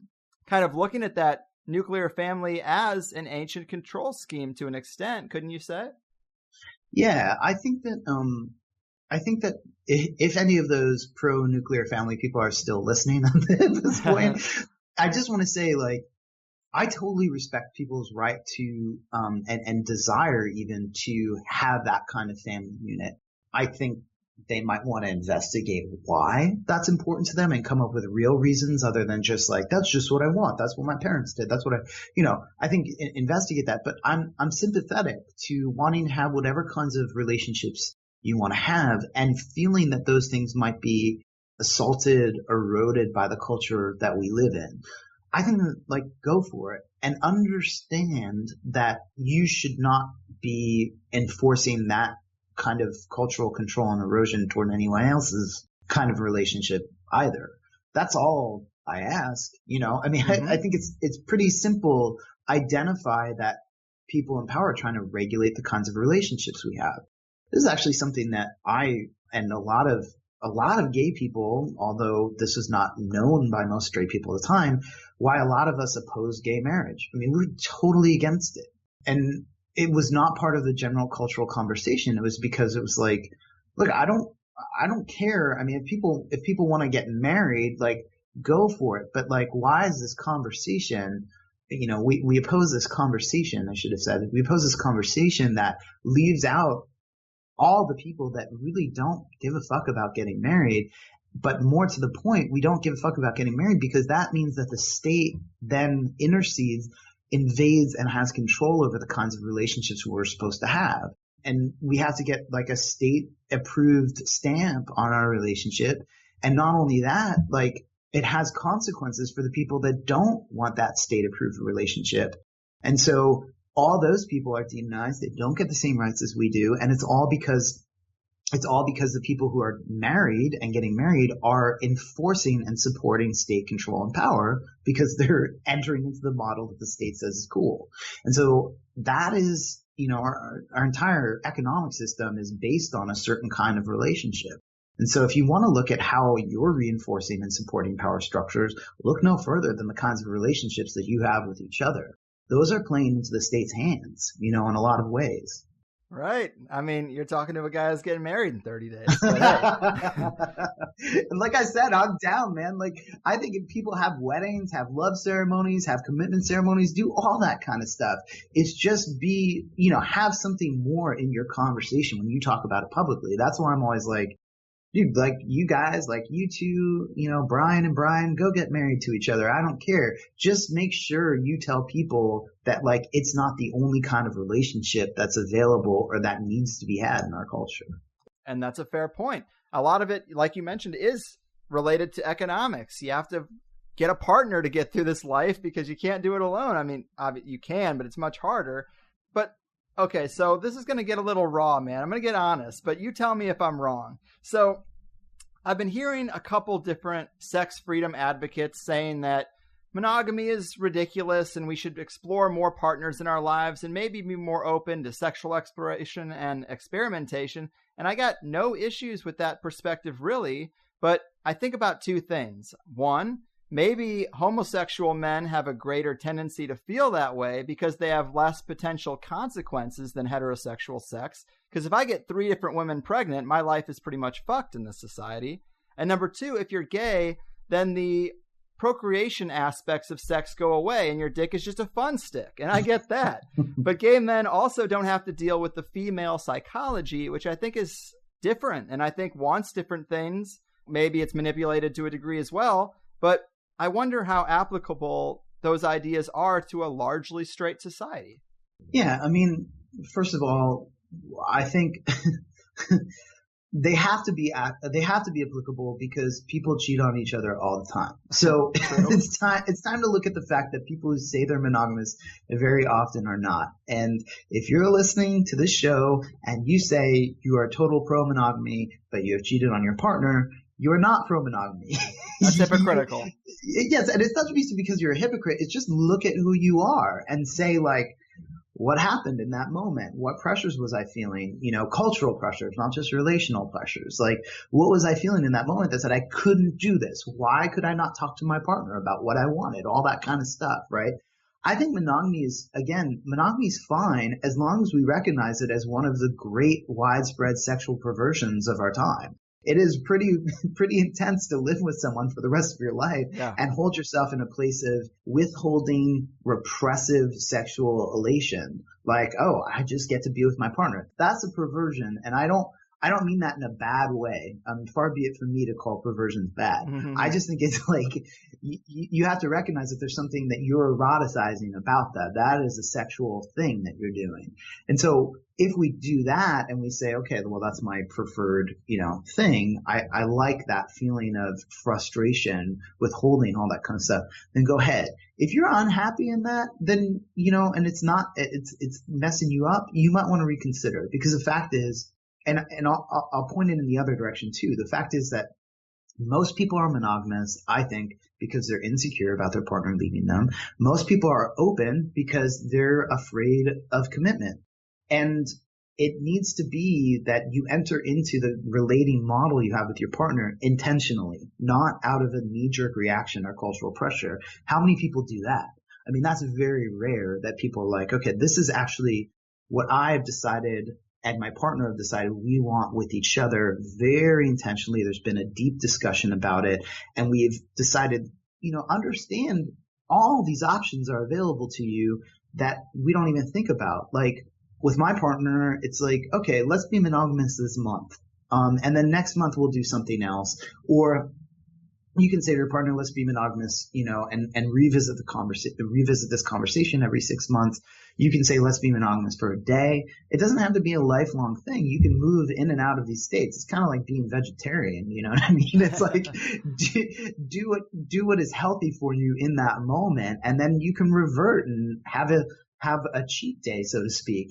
kind of looking at that nuclear family as an ancient control scheme to an extent, couldn't you say? Yeah, I think that if any of those pro-nuclear family people are still listening at this point, I just want to say, like, I totally respect people's right to and desire even to have that kind of family unit. I think they might want to investigate why that's important to them and come up with real reasons other than just like, that's just what I want. That's what my parents did. That's what I think investigate that. But I'm sympathetic to wanting to have whatever kinds of relationships you want to have and feeling that those things might be assaulted, eroded by the culture that we live in. I think like go for it and understand that you should not be enforcing that kind of cultural control and erosion toward anyone else's kind of relationship either. That's all I ask, I think it's pretty simple. Identify that people in power are trying to regulate the kinds of relationships we have. This is actually something that I and a lot of gay people, although this was not known by most straight people at the time, why a lot of us oppose gay marriage. I mean, we're totally against it. And it was not part of the general cultural conversation. It was because it was like, look, I don't care. I mean, if people want to get married, like, go for it. But like, why is this conversation, we oppose this conversation, I should have said. We oppose this conversation that leaves out all the people that really don't give a fuck about getting married. But more to the point, we don't give a fuck about getting married because that means that the state then intercedes, invades, and has control over the kinds of relationships we're supposed to have. And we have to get like a state approved stamp on our relationship. And not only that, like, it has consequences for the people that don't want that state approved relationship. And so all those people are demonized. They don't get the same rights as we do. And it's all because the people who are married and getting married are enforcing and supporting state control and power because they're entering into the model that the state says is cool. And so that is, our entire economic system is based on a certain kind of relationship. And so if you want to look at how you're reinforcing and supporting power structures, look no further than the kinds of relationships that you have with each other. those are playing into the state's hands, in a lot of ways. Right. I mean, you're talking to a guy who's getting married in 30 days. And like I said, I'm down, man. Like, I think if people have weddings, have love ceremonies, have commitment ceremonies, do all that kind of stuff. It's just have something more in your conversation when you talk about it publicly. That's why I'm always like, dude, like you guys, like you two, Brian and Brian, go get married to each other. I don't care. Just make sure you tell people that like it's not the only kind of relationship that's available or that needs to be had in our culture. And that's a fair point. A lot of it, like you mentioned, is related to economics. You have to get a partner to get through this life because you can't do it alone. I mean, you can, but it's much harder. But okay, so this is going to get a little raw, man. I'm going to get honest, but you tell me if I'm wrong. So I've been hearing a couple different sex freedom advocates saying that monogamy is ridiculous and we should explore more partners in our lives and maybe be more open to sexual exploration and experimentation. And I got no issues with that perspective, really. But I think about two things. One, maybe homosexual men have a greater tendency to feel that way because they have less potential consequences than heterosexual sex. Because if I get 3 different women pregnant, my life is pretty much fucked in this society. And number 2, if you're gay, then the procreation aspects of sex go away and your dick is just a fun stick. And I get that. But gay men also don't have to deal with the female psychology, which I think is different and I think wants different things. Maybe it's manipulated to a degree as well. But I wonder how applicable those ideas are to a largely straight society. Yeah, I mean, first of all, I think they have to be applicable because people cheat on each other all the time. So it's time to look at the fact that people who say they're monogamous very often are not. And if you're listening to this show and you say you are total pro-monogamy, but you have cheated on your partner, you're not pro-monogamy. That's hypocritical. Yes, and it's not just because you're a hypocrite. It's just look at who you are and say, like, what happened in that moment? What pressures was I feeling? Cultural pressures, not just relational pressures. Like, what was I feeling in that moment that said I couldn't do this? Why could I not talk to my partner about what I wanted? All that kind of stuff, right? I think monogamy is fine as long as we recognize it as one of the great widespread sexual perversions of our time. It is pretty intense to live with someone for the rest of your life and hold yourself in a place of withholding repressive sexual elation. Like, oh, I just get to be with my partner. That's a perversion. And I don't mean that in a bad way. Far be it from me to call perversions bad. Mm-hmm. I just think it's like you have to recognize that there's something that you're eroticizing about that. That is a sexual thing that you're doing. And so if we do that and we say, okay, well, that's my preferred, thing. I like that feeling of frustration, withholding, all that kind of stuff. Then go ahead. If you're unhappy in that, then, and it's messing you up, you might want to reconsider, because the fact is, and I'll point it in the other direction too. The fact is that most people are monogamous, I think, because they're insecure about their partner leaving them. Most people are open because they're afraid of commitment. And it needs to be that you enter into the relating model you have with your partner intentionally, not out of a knee-jerk reaction or cultural pressure. How many people do that? I mean, that's very rare that people are like, okay, this is actually what I've decided and my partner have decided we want with each other very intentionally. There's been a deep discussion about it, and we've decided, understand all these options are available to you that we don't even think about. Like with my partner, it's like, okay, let's be monogamous this month. And then next month we'll do something else. Or you can say to your partner, let's be monogamous, and revisit this conversation every 6 months. You can say, let's be monogamous for a day. It doesn't have to be a lifelong thing. You can move in and out of these states. It's kind of like being vegetarian. You know what I mean? It's like, do what is healthy for you in that moment. And then you can revert and have a cheat day, so to speak,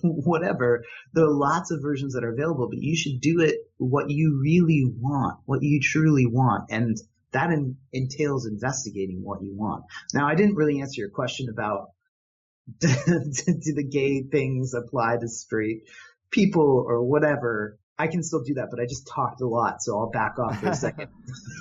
whatever. There are lots of versions that are available, but you should do it what you really want, what you truly want. And that entails investigating what you want. Now, I didn't really answer your question about do the gay things apply to straight people or whatever. I can still do that, but I just talked a lot, so I'll back off for a second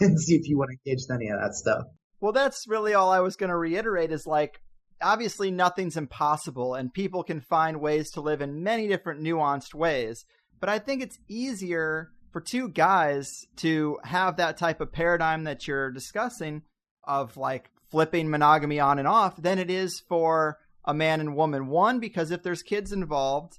and see if you want to engage in any of that stuff. Well, that's really all I was going to reiterate is like, obviously nothing's impossible and people can find ways to live in many different nuanced ways. But I think it's easier for two guys to have that type of paradigm that you're discussing of like flipping monogamy on and off than it is for a man and woman. One, because if there's kids involved,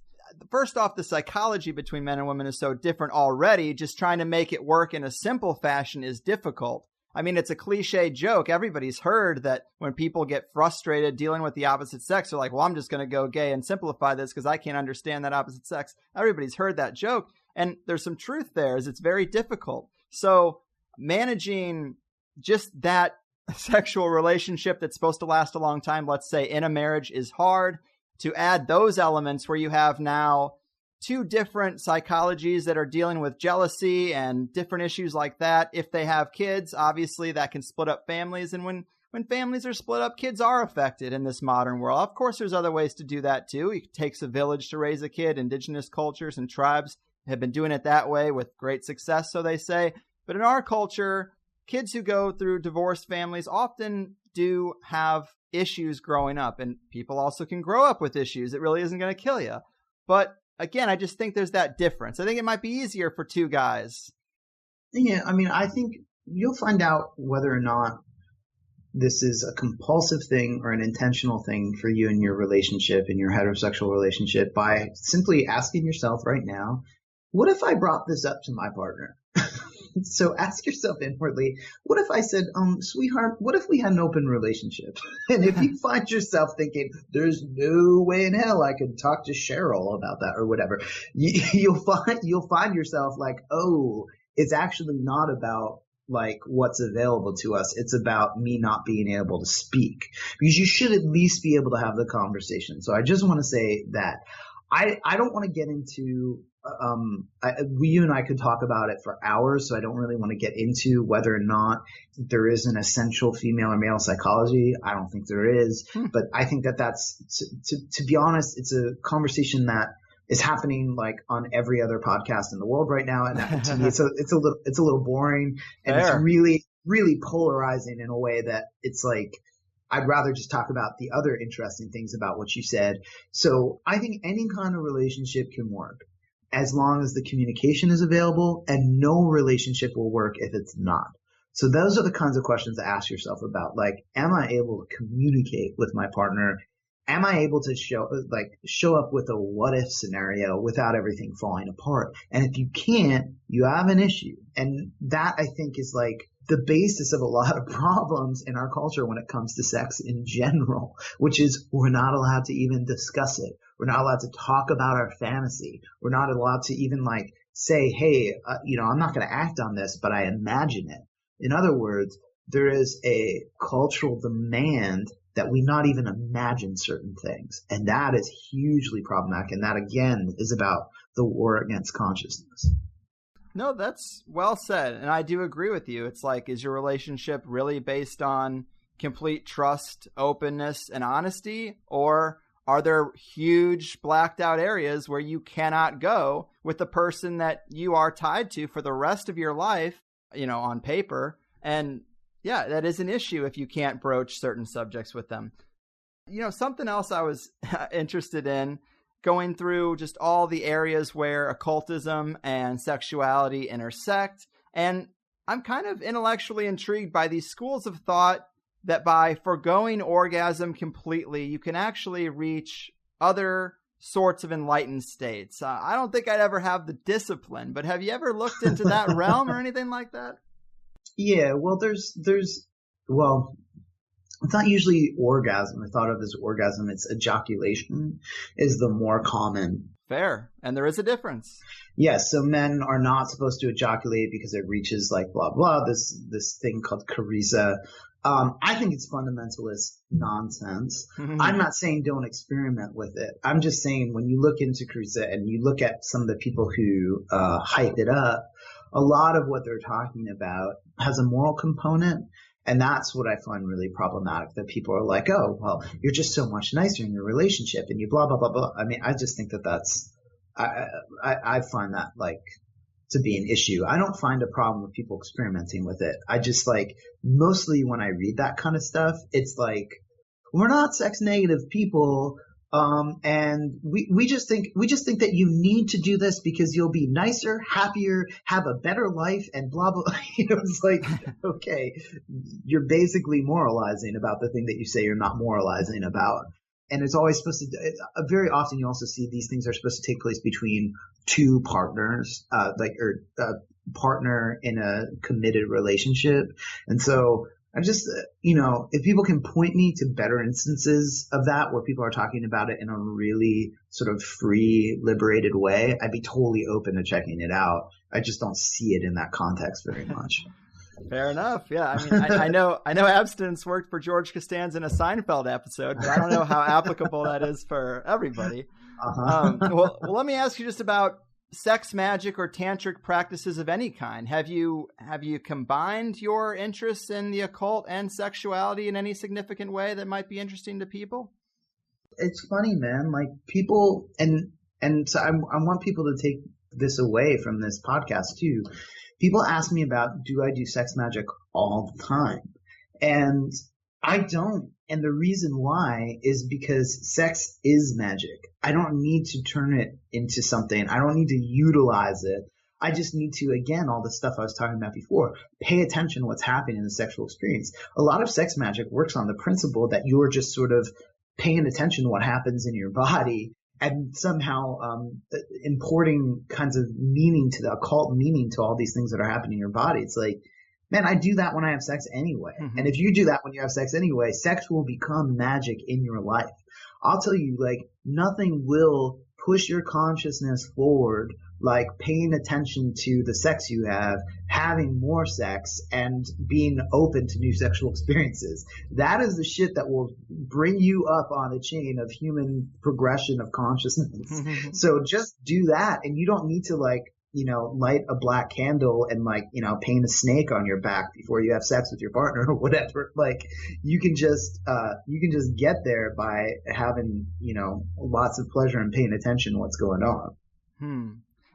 first off, the psychology between men and women is so different already. Just trying to make it work in a simple fashion is difficult. I mean, it's a cliche joke. Everybody's heard that when people get frustrated dealing with the opposite sex, they're like, well, I'm just going to go gay and simplify this because I can't understand that opposite sex. Everybody's heard that joke. And there's some truth there, is it's very difficult. So managing just that sexual relationship that's supposed to last a long time, let's say in a marriage, is hard. To add those elements where you have now two different psychologies that are dealing with jealousy and different issues like that. If they have kids, obviously that can split up families. And when families are split up, kids are affected in this modern world. Of course, there's other ways to do that too. It takes a village to raise a kid. Indigenous cultures and tribes have been doing it that way with great success, so they say. But in our culture, kids who go through divorced families often do have issues growing up, and people also can grow up with issues. It really isn't going to kill you. But again, I just think there's that difference. I think it might be easier for two guys. Yeah, I mean, I think you'll find out whether or not this is a compulsive thing or an intentional thing for you in your relationship, in your heterosexual relationship, by simply asking yourself right now, what if I brought this up to my partner? So ask yourself inwardly, what if I said, sweetheart, what if we had an open relationship? And if you find yourself thinking, there's no way in hell I could talk to Cheryl about that or whatever, you'll find yourself like, oh, it's actually not about like what's available to us. It's about me not being able to speak, because you should at least be able to have the conversation. So I just want to say that I don't want to get into you and I could talk about it for hours, so I don't really want to get into whether or not there is an essential female or male psychology. I don't think there is, but I think that's to be honest, it's a conversation that is happening like on every other podcast in the world right now, and to me, it's a little boring, and Fair. It's really, really polarizing in a way that it's like, I'd rather just talk about the other interesting things about what you said. So I think any kind of relationship can work as long as the communication is available, and no relationship will work if it's not. So those are the kinds of questions to ask yourself about, like, am I able to communicate with my partner? Am I able to show up with a what if scenario without everything falling apart? And if you can't, you have an issue. And that, I think, is like the basis of a lot of problems in our culture when it comes to sex in general, which is we're not allowed to even discuss it. We're not allowed to talk about our fantasy. We're not allowed to even like say, hey, I'm not going to act on this, but I imagine it. In other words, there is a cultural demand that we not even imagine certain things. And that is hugely problematic. And that, again, is about the war against consciousness. No, that's well said. And I do agree with you. It's like, is your relationship really based on complete trust, openness, and honesty? Or are there huge blacked out areas where you cannot go with the person that you are tied to for the rest of your life, on paper? And yeah, that is an issue if you can't broach certain subjects with them. Something else I was interested in, going through just all the areas where occultism and sexuality intersect. And I'm kind of intellectually intrigued by these schools of thought that by forgoing orgasm completely, you can actually reach other sorts of enlightened states. I don't think I'd ever have the discipline, but have you ever looked into that realm or anything like that? Yeah, well, it's not usually orgasm. I thought of as orgasm. It's ejaculation is the more common. Fair. And there is a difference. Yes. So men are not supposed to ejaculate because it reaches like blah, blah, this thing called charisma. I think it's fundamentalist nonsense. Mm-hmm. I'm not saying don't experiment with it. I'm just saying when you look into charisma and you look at some of the people who hype it up, a lot of what they're talking about has a moral component. And that's what I find really problematic, that people are like, oh, well, you're just so much nicer in your relationship and you blah, blah, blah, blah. I mean, I just think that's I find that like to be an issue. I don't find a problem with people experimenting with it. I just like, mostly when I read that kind of stuff, it's like, we're not sex negative people. And we just think that you need to do this because you'll be nicer, happier, have a better life, and blah blah. It's like, okay, you're basically moralizing about the thing that you say you're not moralizing about. And it's always supposed to. Very often, you also see these things are supposed to take place between two partners, partner in a committed relationship, and so. I just, if people can point me to better instances of that where people are talking about it in a really sort of free, liberated way, I'd be totally open to checking it out. I just don't see it in that context very much. Fair enough. Yeah. I mean, I know abstinence worked for George Costanza in a Seinfeld episode, but I don't know how applicable that is for everybody. Well, let me ask you just about sex magic or tantric practices of any kind. Have you combined your interests in the occult and sexuality in any significant way that might be interesting to people? It's funny, man. Like people, and so I want people to take this away from this podcast too. People ask me about, do I do sex magic all the time? And I don't. And the reason why is because sex is magic. I don't need to turn it into something. I don't need to utilize it. I just need to, again, all the stuff I was talking about before, pay attention to what's happening in the sexual experience. A lot of sex magic works on the principle that you're just sort of paying attention to what happens in your body and somehow importing kinds of meaning to the occult meaning to all these things that are happening in your body. It's like, man, I do that when I have sex anyway. Mm-hmm. And if you do that when you have sex anyway, sex will become magic in your life. I'll tell you, like, nothing will push your consciousness forward like paying attention to the sex you have, having more sex, and being open to new sexual experiences. That is the shit that will bring you up on the chain of human progression of consciousness. Mm-hmm. So just do that, and you don't need to, like, light a black candle and, like, paint a snake on your back before you have sex with your partner or whatever. Like, you can just get there by having, lots of pleasure and paying attention to what's going on.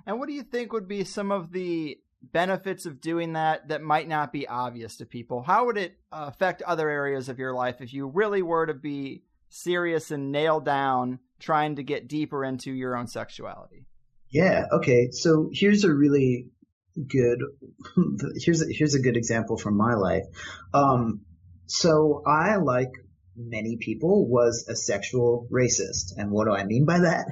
And what do you think would be some of the benefits of doing that might not be obvious to people? How would it affect other areas of your life if you really were to be serious and nail down trying to get deeper into your own sexuality? Yeah. Okay. So here's a really good, here's a good example from my life. So I, like many people, was a sexual racist. And what do I mean by that?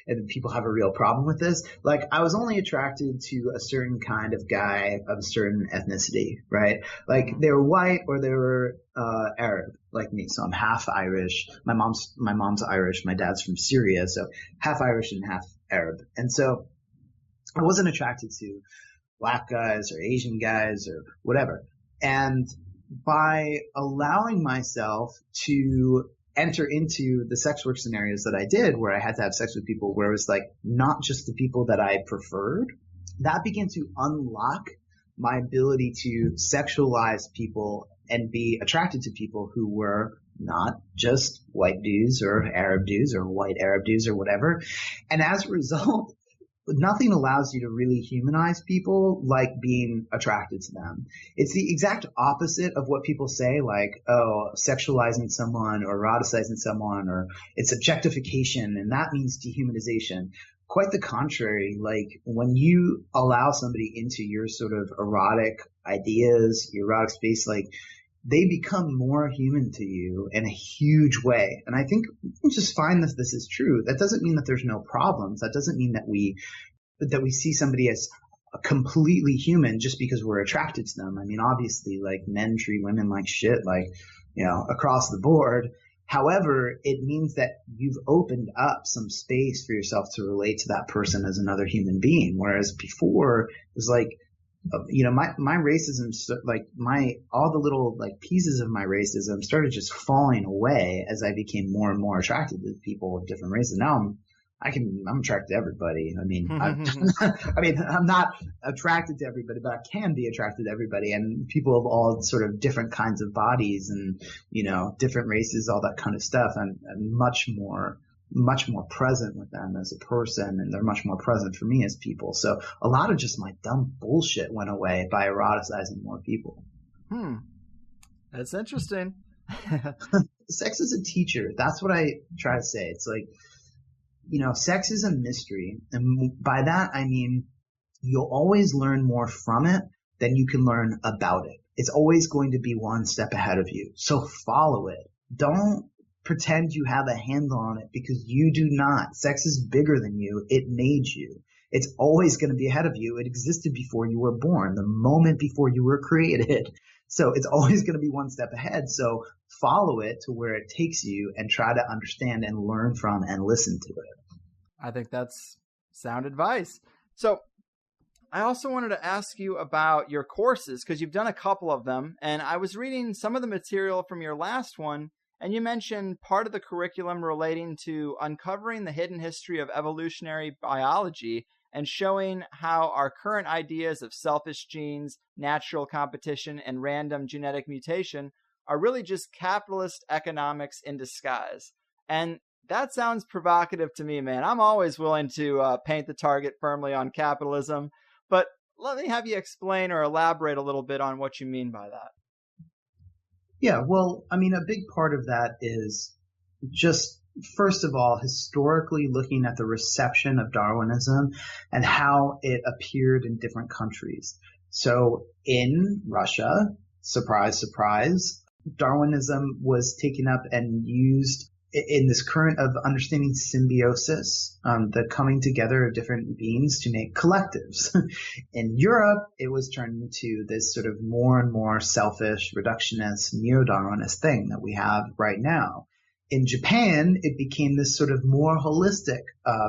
And people have a real problem with this. Like, I was only attracted to a certain kind of guy of a certain ethnicity, right? Like, they were white or they were Arab, like me. So I'm half Irish. My mom's Irish. My dad's from Syria. So half Irish and half Arab. And so I wasn't attracted to black guys or Asian guys or whatever. And by allowing myself to enter into the sex work scenarios that I did, where I had to have sex with people where it was like not just the people that I preferred, that began to unlock my ability to sexualize people and be attracted to people who were not just white dudes or Arab dudes or white Arab dudes or whatever. And as a result, nothing allows you to really humanize people like being attracted to them. It's the exact opposite of what people say, like, oh, sexualizing someone or eroticizing someone, or it's objectification, and that means dehumanization. Quite the contrary. Like, when you allow somebody into your sort of erotic ideas, your erotic space, like, they become more human to you in a huge way. And I think we just find that this is true. That doesn't mean that there's no problems. That doesn't mean that we see somebody as completely human just because we're attracted to them. I mean, obviously, like, men treat women like shit, like, across the board. However, it means that you've opened up some space for yourself to relate to that person as another human being. Whereas before, it was like, my racism, like, all the little, like, pieces of my racism started just falling away as I became more and more attracted to people of different races. Now I'm attracted to everybody. I mean, I'm not attracted to everybody, but I can be attracted to everybody, and people of all sort of different kinds of bodies and, different races, all that kind of stuff. And much more present with them as a person, and they're much more present for me as people. So a lot of just my dumb bullshit went away by eroticizing more people. That's interesting. sex is a teacher. That's what I try to say. It's like, sex is a mystery. And by that, I mean, you'll always learn more from it than you can learn about it. It's always going to be one step ahead of you. So follow it. Don't pretend you have a handle on it, because you do not. Sex is bigger than you. It made you. It's always going to be ahead of you. It existed before you were born, the moment before you were created. So it's always going to be one step ahead. So follow it to where it takes you and try to understand and learn from and listen to it. I think that's sound advice. So I also wanted to ask you about your courses, because you've done a couple of them, and I was reading some of the material from your last one, and you mentioned part of the curriculum relating to uncovering the hidden history of evolutionary biology and showing how our current ideas of selfish genes, natural competition, and random genetic mutation are really just capitalist economics in disguise. And that sounds provocative to me, man. I'm always willing to paint the target firmly on capitalism, but let me have you explain or elaborate a little bit on what you mean by that. Yeah, well, I mean, a big part of that is just, first of all, historically looking at the reception of Darwinism and how it appeared in different countries. So in Russia, surprise, surprise, Darwinism was taken up and used in this current of understanding symbiosis, the coming together of different beings to make collectives. In Europe, it was turned into this sort of more and more selfish, reductionist, neo-Darwinist thing that we have right now. In Japan, it became this sort of more holistic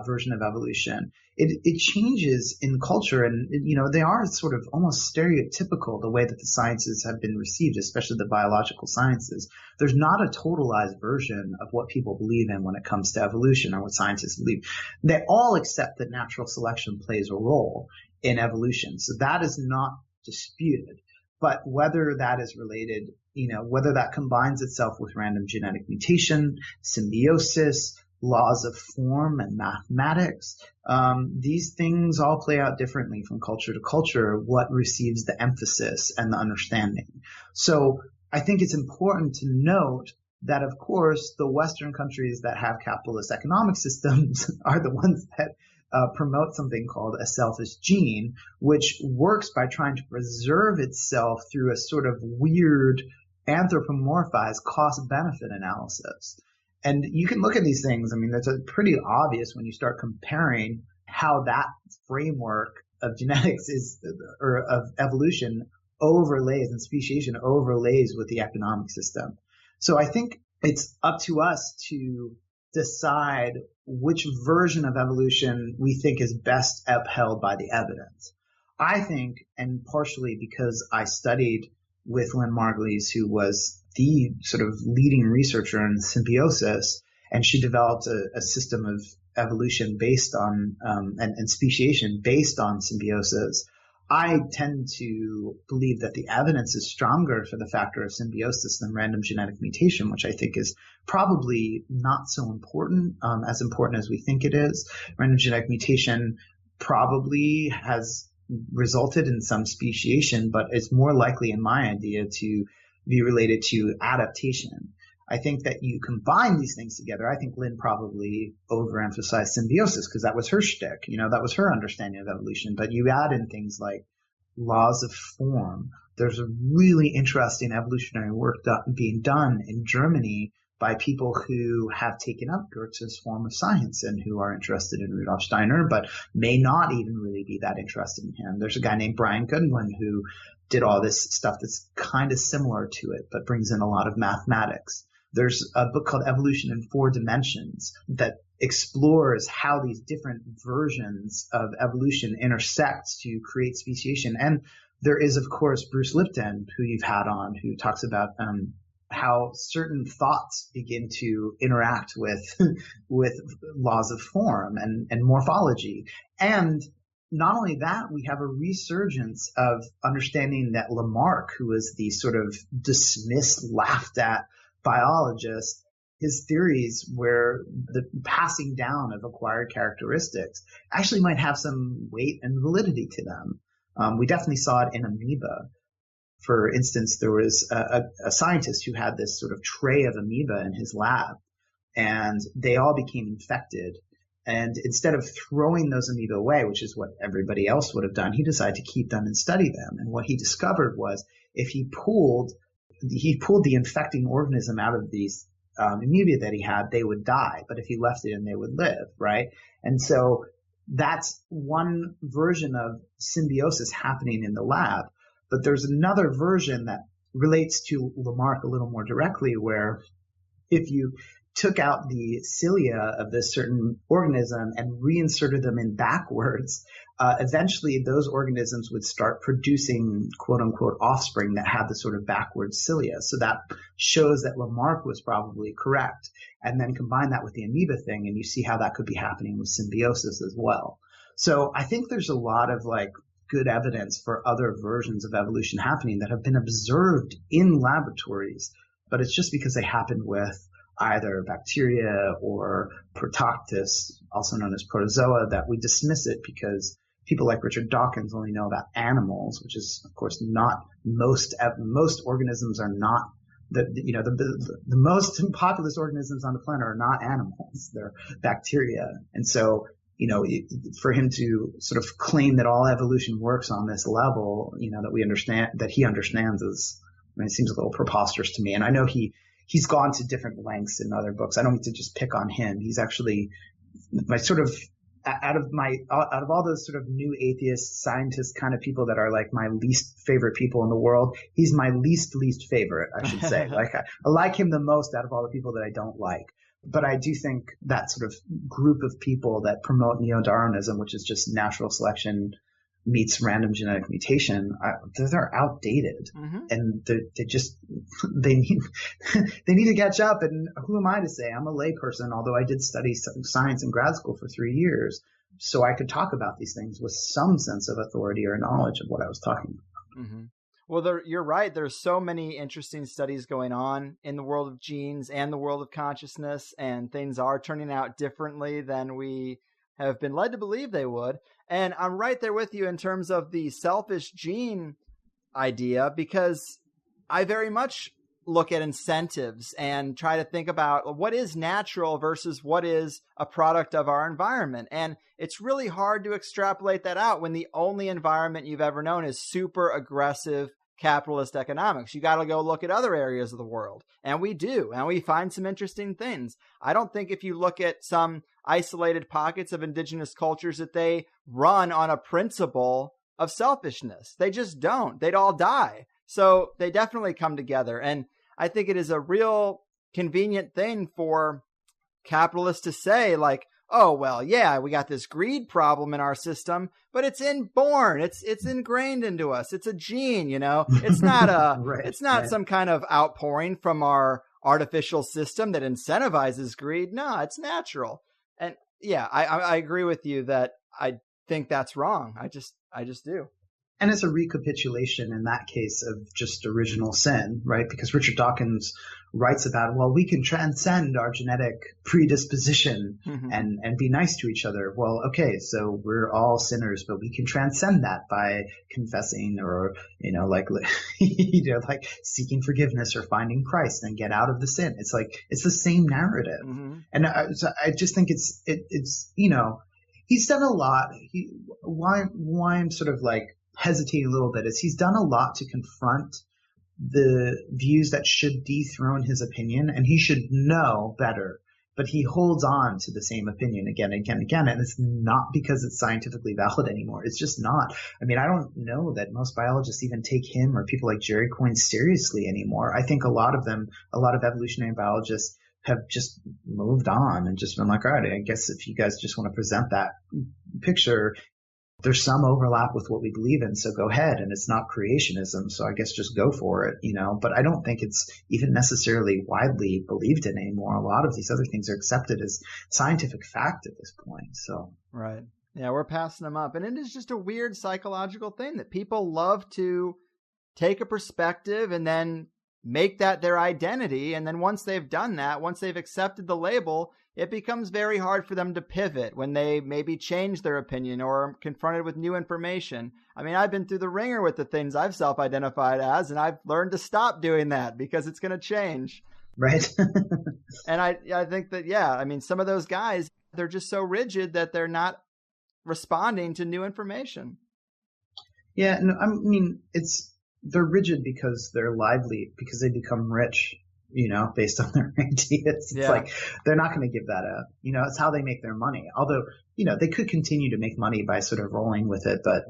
version of evolution. It changes in culture, and they are sort of almost stereotypical the way that the sciences have been received, especially the biological sciences. There's not a totalized version of what people believe in when it comes to evolution or what scientists believe. They all accept that natural selection plays a role in evolution, so that is not disputed. But whether that is related, whether that combines itself with random genetic mutation, symbiosis, laws of form, and mathematics, these things all play out differently from culture to culture, what receives the emphasis and the understanding. So I think it's important to note that, of course, the Western countries that have capitalist economic systems are the ones that promote something called a selfish gene, which works by trying to preserve itself through a sort of weird anthropomorphized cost-benefit analysis. And you can look at these things. I mean, that's pretty obvious when you start comparing how that framework of genetics or of evolution overlays and speciation overlays with the economic system. So I think it's up to us to decide which version of evolution we think is best upheld by the evidence. I think, and partially because I studied with Lynn Margulies, who was the sort of leading researcher in symbiosis, and she developed a system of evolution based on and speciation based on symbiosis. I tend to believe that the evidence is stronger for the factor of symbiosis than random genetic mutation, which I think is probably not so important, as important as we think it is. Random genetic mutation probably has resulted in some speciation, but it's more likely, in my idea, to be related to adaptation. I think that you combine these things together. I think Lynn probably overemphasized symbiosis because that was her shtick. That was her understanding of evolution. But you add in things like laws of form. There's a really interesting evolutionary work being done in Germany by people who have taken up Goethe's form of science and who are interested in Rudolf Steiner, but may not even really be that interested in him. There's a guy named Brian Goodwin who did all this stuff that's kind of similar to it, but brings in a lot of mathematics. There's a book called Evolution in Four Dimensions that explores how these different versions of evolution intersect to create speciation. And there is, of course, Bruce Lipton, who you've had on, who talks about how certain thoughts begin to interact with laws of form and morphology. And not only that, we have a resurgence of understanding that Lamarck, who is the sort of dismissed, laughed at biologist, his theories where the passing down of acquired characteristics actually might have some weight and validity to them. We definitely saw it in amoeba. For instance, there was a scientist who had this sort of tray of amoeba in his lab, and they all became infected. And instead of throwing those amoeba away, which is what everybody else would have done, he decided to keep them and study them. And what he discovered was if he pulled the infecting organism out of these amoeba that he had, they would die. But if he left it in, they would live, right? And so that's one version of symbiosis happening in the lab. But there's another version that relates to Lamarck a little more directly, where if you took out the cilia of this certain organism and reinserted them in backwards, eventually those organisms would start producing quote unquote offspring that had the sort of backwards cilia. So that shows that Lamarck was probably correct. And then combine that with the amoeba thing, and you see how that could be happening with symbiosis as well. So I think there's a lot of like good evidence for other versions of evolution happening that have been observed in laboratories, but it's just because they happened with either bacteria or Protoctus, also known as protozoa, that we dismiss it because people like Richard Dawkins only know about animals, which is, of course, not most organisms are not the most populous organisms on the planet are not animals. They're bacteria. And so, for him to sort of claim that all evolution works on this level, that we understand, that he understands is, it seems a little preposterous to me. And I know he's gone to different lengths in other books. I don't need to just pick on him. He's actually my sort of, out of all those sort of new atheist scientist kind of people that are like my least favorite people in the world, he's my least favorite, I should say. Like I like him the most out of all the people that I don't like. But I do think that sort of group of people that promote neo-Darwinism, which is just natural selection meets random genetic mutation, they're outdated. Mm-hmm. And they need to catch up. And who am I to say? I'm a layperson, although I did study science in grad school for 3 years, so I could talk about these things with some sense of authority or knowledge of what I was talking about. Mm-hmm. Well, you're right. There's so many interesting studies going on in the world of genes and the world of consciousness, and things are turning out differently than we have been led to believe they would. And I'm right there with you in terms of the selfish gene idea, because I very much look at incentives and try to think about what is natural versus what is a product of our environment. And it's really hard to extrapolate that out when the only environment you've ever known is super aggressive capitalist economics. You got to go look at other areas of the world. And we do. And we find some interesting things. I don't think if you look at some isolated pockets of indigenous cultures that they run on a principle of selfishness. They just don't. They'd all die. So they definitely come together. And I think it is a real convenient thing for capitalists to say, like, oh, well, yeah, we got this greed problem in our system, but it's inborn. It's ingrained into us. It's a gene, It's not some kind of outpouring from our artificial system that incentivizes greed. No, it's natural. And yeah, I agree with you that I think that's wrong. I just do. And it's a recapitulation in that case of just original sin, right? Because Richard Dawkins writes about, well, we can transcend our genetic predisposition and be nice to each other. Well, okay, so we're all sinners, but we can transcend that by confessing or, like seeking forgiveness or finding Christ and get out of the sin. It's like, it's the same narrative. Mm-hmm. And I just think it's he's done a lot. Why I'm sort of like hesitating a little bit is he's done a lot to confront the views that should dethrone his opinion, and he should know better, but he holds on to the same opinion again and again, and it's not because it's scientifically valid anymore. It's just not. I mean, I don't know that most biologists even take him or people like Jerry Coyne seriously anymore. I think a lot of evolutionary biologists have just moved on and just been like, all right, I guess if you guys just want to present that picture, there's some overlap with what we believe in, so go ahead. And it's not creationism, so I guess just go for it, But I don't think it's even necessarily widely believed in anymore. A lot of these other things are accepted as scientific fact at this point. So right. Yeah, we're passing them up. And it is just a weird psychological thing that people love to take a perspective and then make that their identity. And then once they've done that, once they've accepted the label, it becomes very hard for them to pivot when they maybe change their opinion or are confronted with new information. I mean, I've been through the ringer with the things I've self-identified as, and I've learned to stop doing that because it's going to change. Right. And I think that, yeah, I mean, some of those guys, they're just so rigid that they're not responding to new information. Yeah, no, I mean, they're rigid because they're lively, because they become rich, based on their ideas. It's like, they're not going to give that up. It's how they make their money. Although, they could continue to make money by sort of rolling with it, but,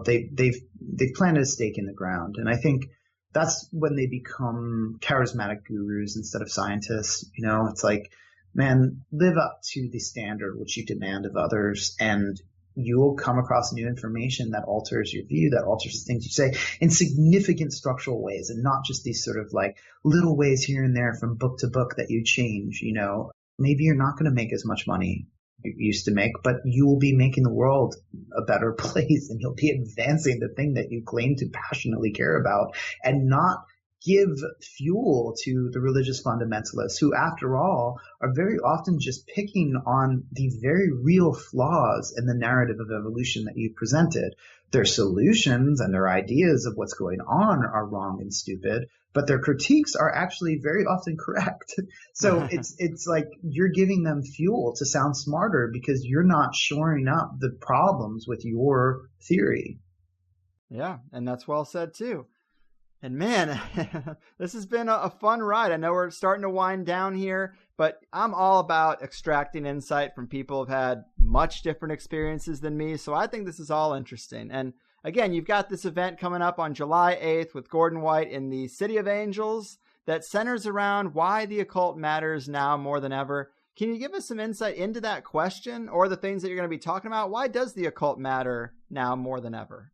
they've planted a stake in the ground. And I think that's when they become charismatic gurus instead of scientists. It's like, man, live up to the standard which you demand of others, and you will come across new information that alters your view, that alters the things you say in significant structural ways, and not just these sort of like little ways here and there from book to book that you change. Maybe you're not going to make as much money you used to make, but you will be making the world a better place, and you'll be advancing the thing that you claim to passionately care about, and not give fuel to the religious fundamentalists who, after all, are very often just picking on the very real flaws in the narrative of evolution that you've presented. Their solutions and their ideas of what's going on are wrong and stupid, but their critiques are actually very often correct. So it's like you're giving them fuel to sound smarter because you're not shoring up the problems with your theory. Yeah, and that's well said too. And man, this has been a fun ride. I know we're starting to wind down here, but I'm all about extracting insight from people who've had much different experiences than me. So I think this is all interesting. And again, you've got this event coming up on July 8th with Gordon White in the City of Angels that centers around why the occult matters now more than ever. Can you give us some insight into that question or the things that you're going to be talking about? Why does the occult matter now more than ever?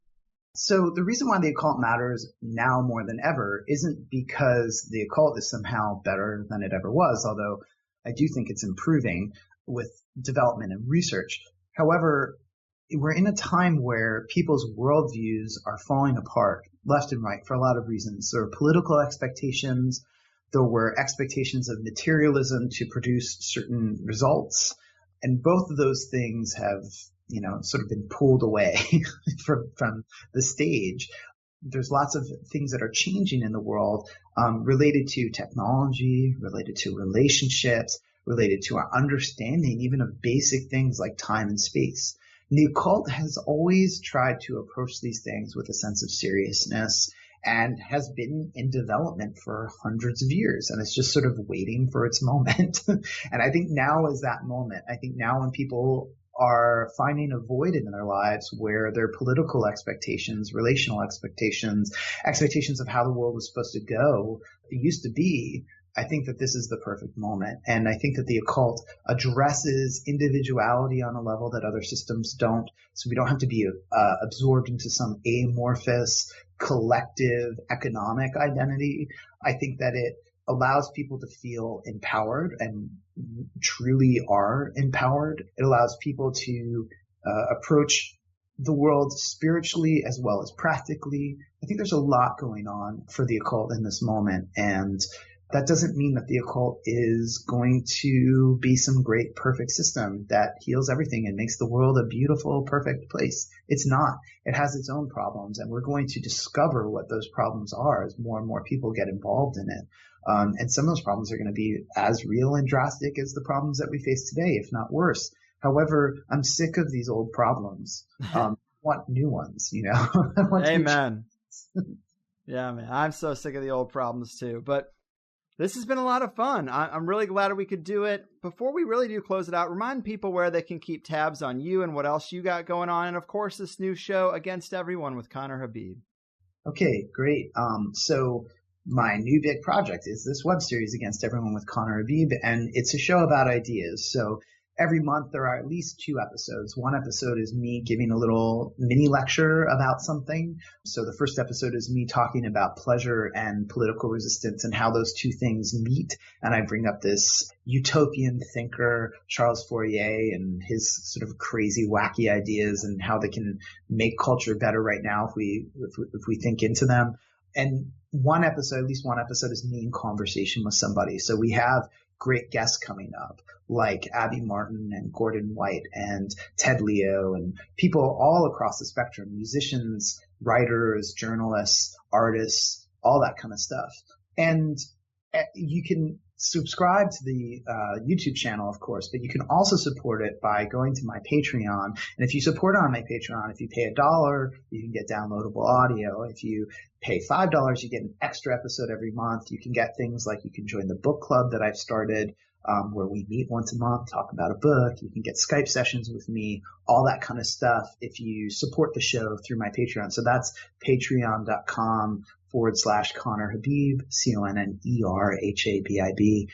So the reason why the occult matters now more than ever isn't because the occult is somehow better than it ever was, although I do think it's improving with development and research. However, we're in a time where people's worldviews are falling apart left and right for a lot of reasons. There are political expectations. There were expectations of materialism to produce certain results. And both of those things have sort of been pulled away from the stage. There's lots of things that are changing in the world related to technology, related to relationships, related to our understanding even of basic things like time and space. And the occult has always tried to approach these things with a sense of seriousness and has been in development for hundreds of years. And it's just sort of waiting for its moment. And I think now is that moment. I think now when people are finding a void in their lives where their political expectations, relational expectations, expectations of how the world was supposed to go used to be, I think that this is the perfect moment. And I think that the occult addresses individuality on a level that other systems don't. So we don't have to be absorbed into some amorphous collective economic identity. I think that it allows people to feel empowered and truly are empowered. It allows people to approach the world spiritually as well as practically. I think there's a lot going on for the occult in this moment. And that doesn't mean that the occult is going to be some great perfect system that heals everything and makes the world a beautiful, perfect place. It's not. It has its own problems, and we're going to discover what those problems are as more and more people get involved in it. And some of those problems are going to be as real and drastic as the problems that we face today, if not worse. However, I'm sick of these old problems. I want new ones, Amen. Yeah, man. I'm so sick of the old problems too. But this has been a lot of fun. I'm really glad we could do it. Before we really do close it out, remind people where they can keep tabs on you and what else you got going on. And of course, this new show, Against Everyone with Conner Habib. Okay, great. So my new big project is this web series, Against Everyone with Conner Habib, and it's a show about ideas. So every month there are at least 2 episodes. One episode is me giving a little mini lecture about something. So the first episode is me talking about pleasure and political resistance and how those two things meet. And I bring up this utopian thinker, Charles Fourier, and his sort of crazy, wacky ideas and how they can make culture better right now if we think into them. And at least one episode is me in conversation with somebody. So we have great guests coming up like Abby Martin and Gordon White and Ted Leo and people all across the spectrum, musicians, writers, journalists, artists, all that kind of stuff. And you can subscribe to the YouTube channel, of course, but you can also support it by going to my Patreon. And if you support on my Patreon, if you pay $1, you can get downloadable audio. If you pay $5, you get an extra episode every month. You can get things like you can join the book club that I've started, where we meet once a month, talk about a book. You can get Skype sessions with me, all that kind of stuff if you support the show through my Patreon. So that's patreon.com/Connor Habib, ConnerHabib.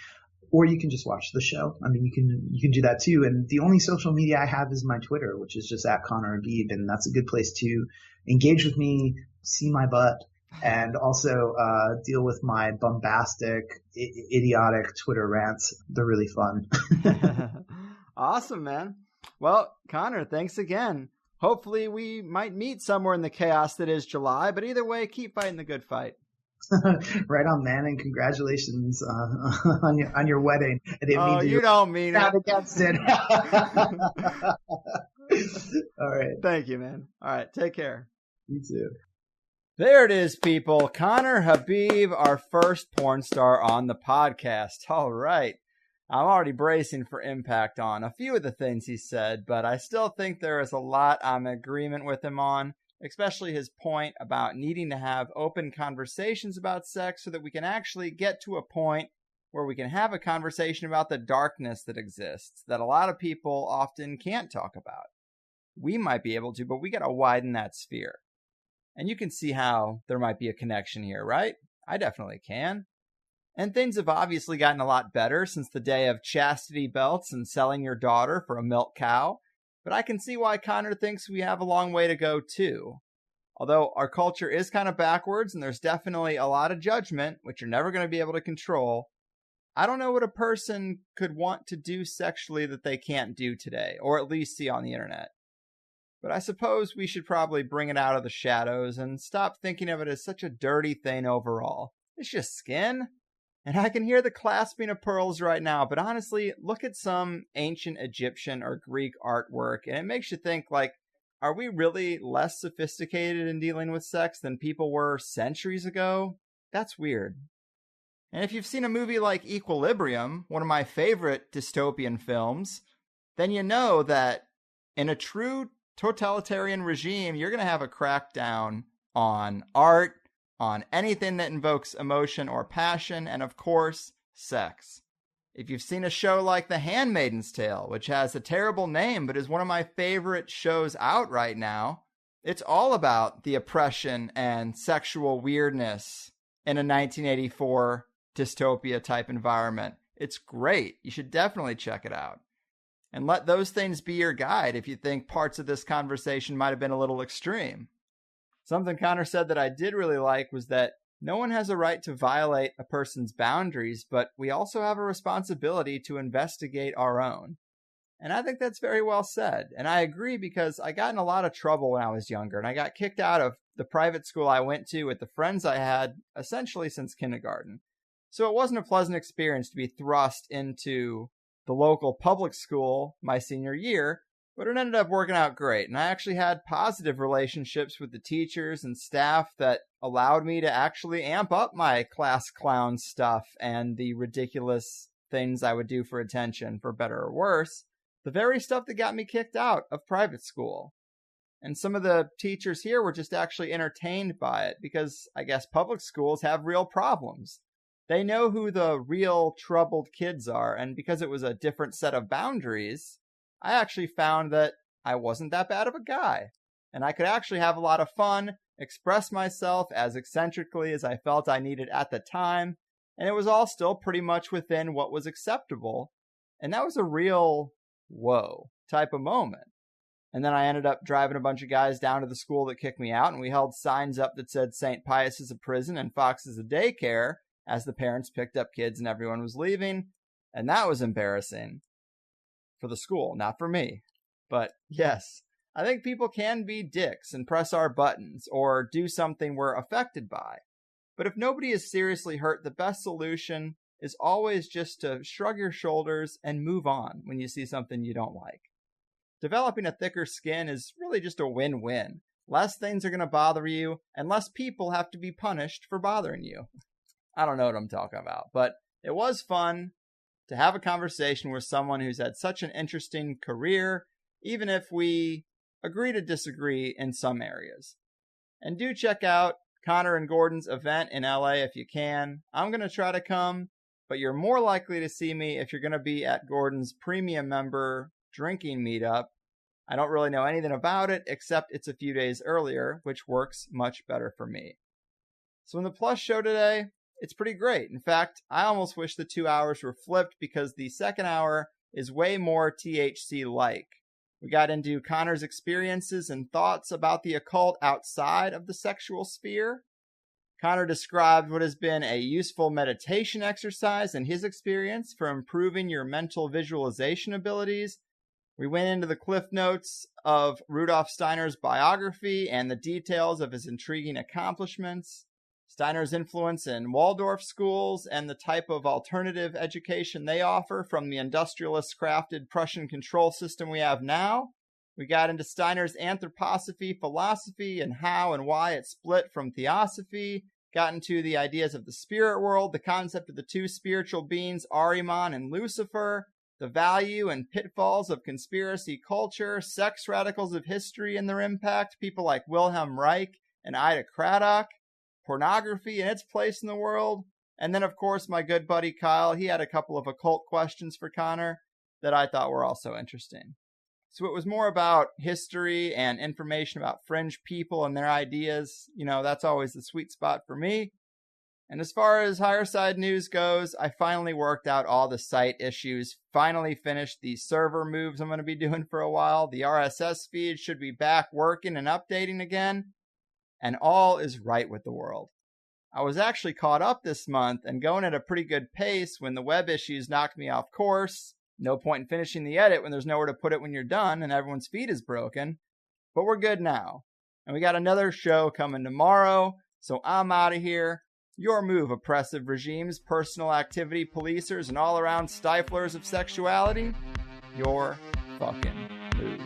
Or you can just watch the show. I mean, you can do that too. And the only social media I have is my Twitter, which is just @Connor Habib. And that's a good place to engage with me, see my butt, and also deal with my bombastic, idiotic Twitter rants. They're really fun. Awesome, man. Well, Connor, thanks again. Hopefully we might meet somewhere in the chaos that is July, but either way, keep fighting the good fight. Right on, man, and congratulations on your wedding. I didn't mean to you don't mean it. Against it. All right. Thank you, man. All right, take care. You too. There it is, people. Connor Habib, our first porn star on the podcast. All right. I'm already bracing for impact on a few of the things he said, but I still think there is a lot I'm in agreement with him on, especially his point about needing to have open conversations about sex so that we can actually get to a point where we can have a conversation about the darkness that exists that a lot of people often can't talk about. We might be able to, but we got to widen that sphere. And you can see how there might be a connection here, right? I definitely can. And things have obviously gotten a lot better since the day of chastity belts and selling your daughter for a milk cow. But I can see why Connor thinks we have a long way to go, too. Although our culture is kind of backwards and there's definitely a lot of judgment, which you're never going to be able to control, I don't know what a person could want to do sexually that they can't do today, or at least see on the internet. But I suppose we should probably bring it out of the shadows and stop thinking of it as such a dirty thing overall. It's just skin. And I can hear the clasping of pearls right now, but honestly, look at some ancient Egyptian or Greek artwork, and it makes you think, like, are we really less sophisticated in dealing with sex than people were centuries ago? That's weird. And if you've seen a movie like Equilibrium, one of my favorite dystopian films, then you know that in a true totalitarian regime, you're going to have a crackdown on art, on anything that invokes emotion or passion, and of course, sex. If you've seen a show like The Handmaid's Tale, which has a terrible name but is one of my favorite shows out right now, it's all about the oppression and sexual weirdness in a 1984 dystopia type environment. It's great. You should definitely check it out. And let those things be your guide if you think parts of this conversation might have been a little extreme. Something Connor said that I did really like was that no one has a right to violate a person's boundaries, but we also have a responsibility to investigate our own. And I think that's very well said. And I agree because I got in a lot of trouble when I was younger, and I got kicked out of the private school I went to with the friends I had essentially since kindergarten. So it wasn't a pleasant experience to be thrust into the local public school my senior year, but it ended up working out great. And I actually had positive relationships with the teachers and staff that allowed me to actually amp up my class clown stuff and the ridiculous things I would do for attention, for better or worse, the very stuff that got me kicked out of private school. And some of the teachers here were just actually entertained by it because I guess public schools have real problems. They know who the real troubled kids are, and because it was a different set of boundaries, I actually found that I wasn't that bad of a guy. And I could actually have a lot of fun, express myself as eccentrically as I felt I needed at the time, and it was all still pretty much within what was acceptable. And that was a real, whoa, type of moment. And then I ended up driving a bunch of guys down to the school that kicked me out, and we held signs up that said St. Pius is a prison and Fox is a daycare, as the parents picked up kids and everyone was leaving. And that was embarrassing. For the school, not for me. But yes, I think people can be dicks and press our buttons or do something we're affected by. But if nobody is seriously hurt, the best solution is always just to shrug your shoulders and move on when you see something you don't like. Developing a thicker skin is really just a win-win. Less things are going to bother you, and less people have to be punished for bothering you. I don't know what I'm talking about, but it was fun to have a conversation with someone who's had such an interesting career, even if we agree to disagree in some areas. And do check out Connor and Gordon's event in LA if you can. I'm going to try to come, but you're more likely to see me if you're going to be at Gordon's premium member drinking meetup. I don't really know anything about it, except it's a few days earlier, which works much better for me. So in the Plus show today, it's pretty great. In fact, I almost wish the 2 hours were flipped because the second hour is way more THC-like. We got into Connor's experiences and thoughts about the occult outside of the sexual sphere. Connor described what has been a useful meditation exercise in his experience for improving your mental visualization abilities. We went into the cliff notes of Rudolf Steiner's biography and the details of his intriguing accomplishments, Steiner's influence in Waldorf schools, and the type of alternative education they offer from the industrialist-crafted Prussian control system we have now. We got into Steiner's anthroposophy philosophy and how and why it split from theosophy, got into the ideas of the spirit world, the concept of the two spiritual beings, Ahriman and Lucifer, the value and pitfalls of conspiracy culture, sex radicals of history and their impact, people like Wilhelm Reich and Ida Craddock, pornography and its place in the world, and then, of course, my good buddy Kyle. He had a couple of occult questions for Connor that I thought were also interesting. So it was more about history and information about fringe people and their ideas. You know, that's always the sweet spot for me. And as far as Higher Side news goes, I finally worked out all the site issues, finally finished the server moves I'm going to be doing for a while. The RSS feed should be back working and updating again, and all is right with the world. I was actually caught up this month and going at a pretty good pace when the web issues knocked me off course. No point in finishing the edit when there's nowhere to put it when you're done and everyone's feed is broken. But we're good now. And we got another show coming tomorrow, so I'm out of here. Your move, oppressive regimes, personal activity policers, and all-around stiflers of sexuality. Your fucking move.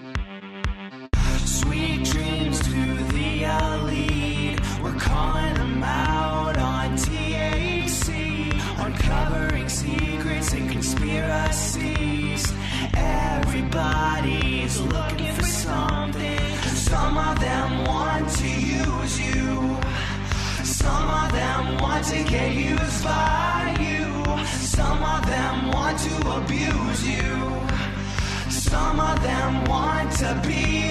Sweet dreams to the elite. We're calling them out on THC. Uncovering secrets and conspiracies. Everybody's looking for something. Some of them want to use you. Some of them want to get used by you. Some of them want to abuse you. Some of them want to be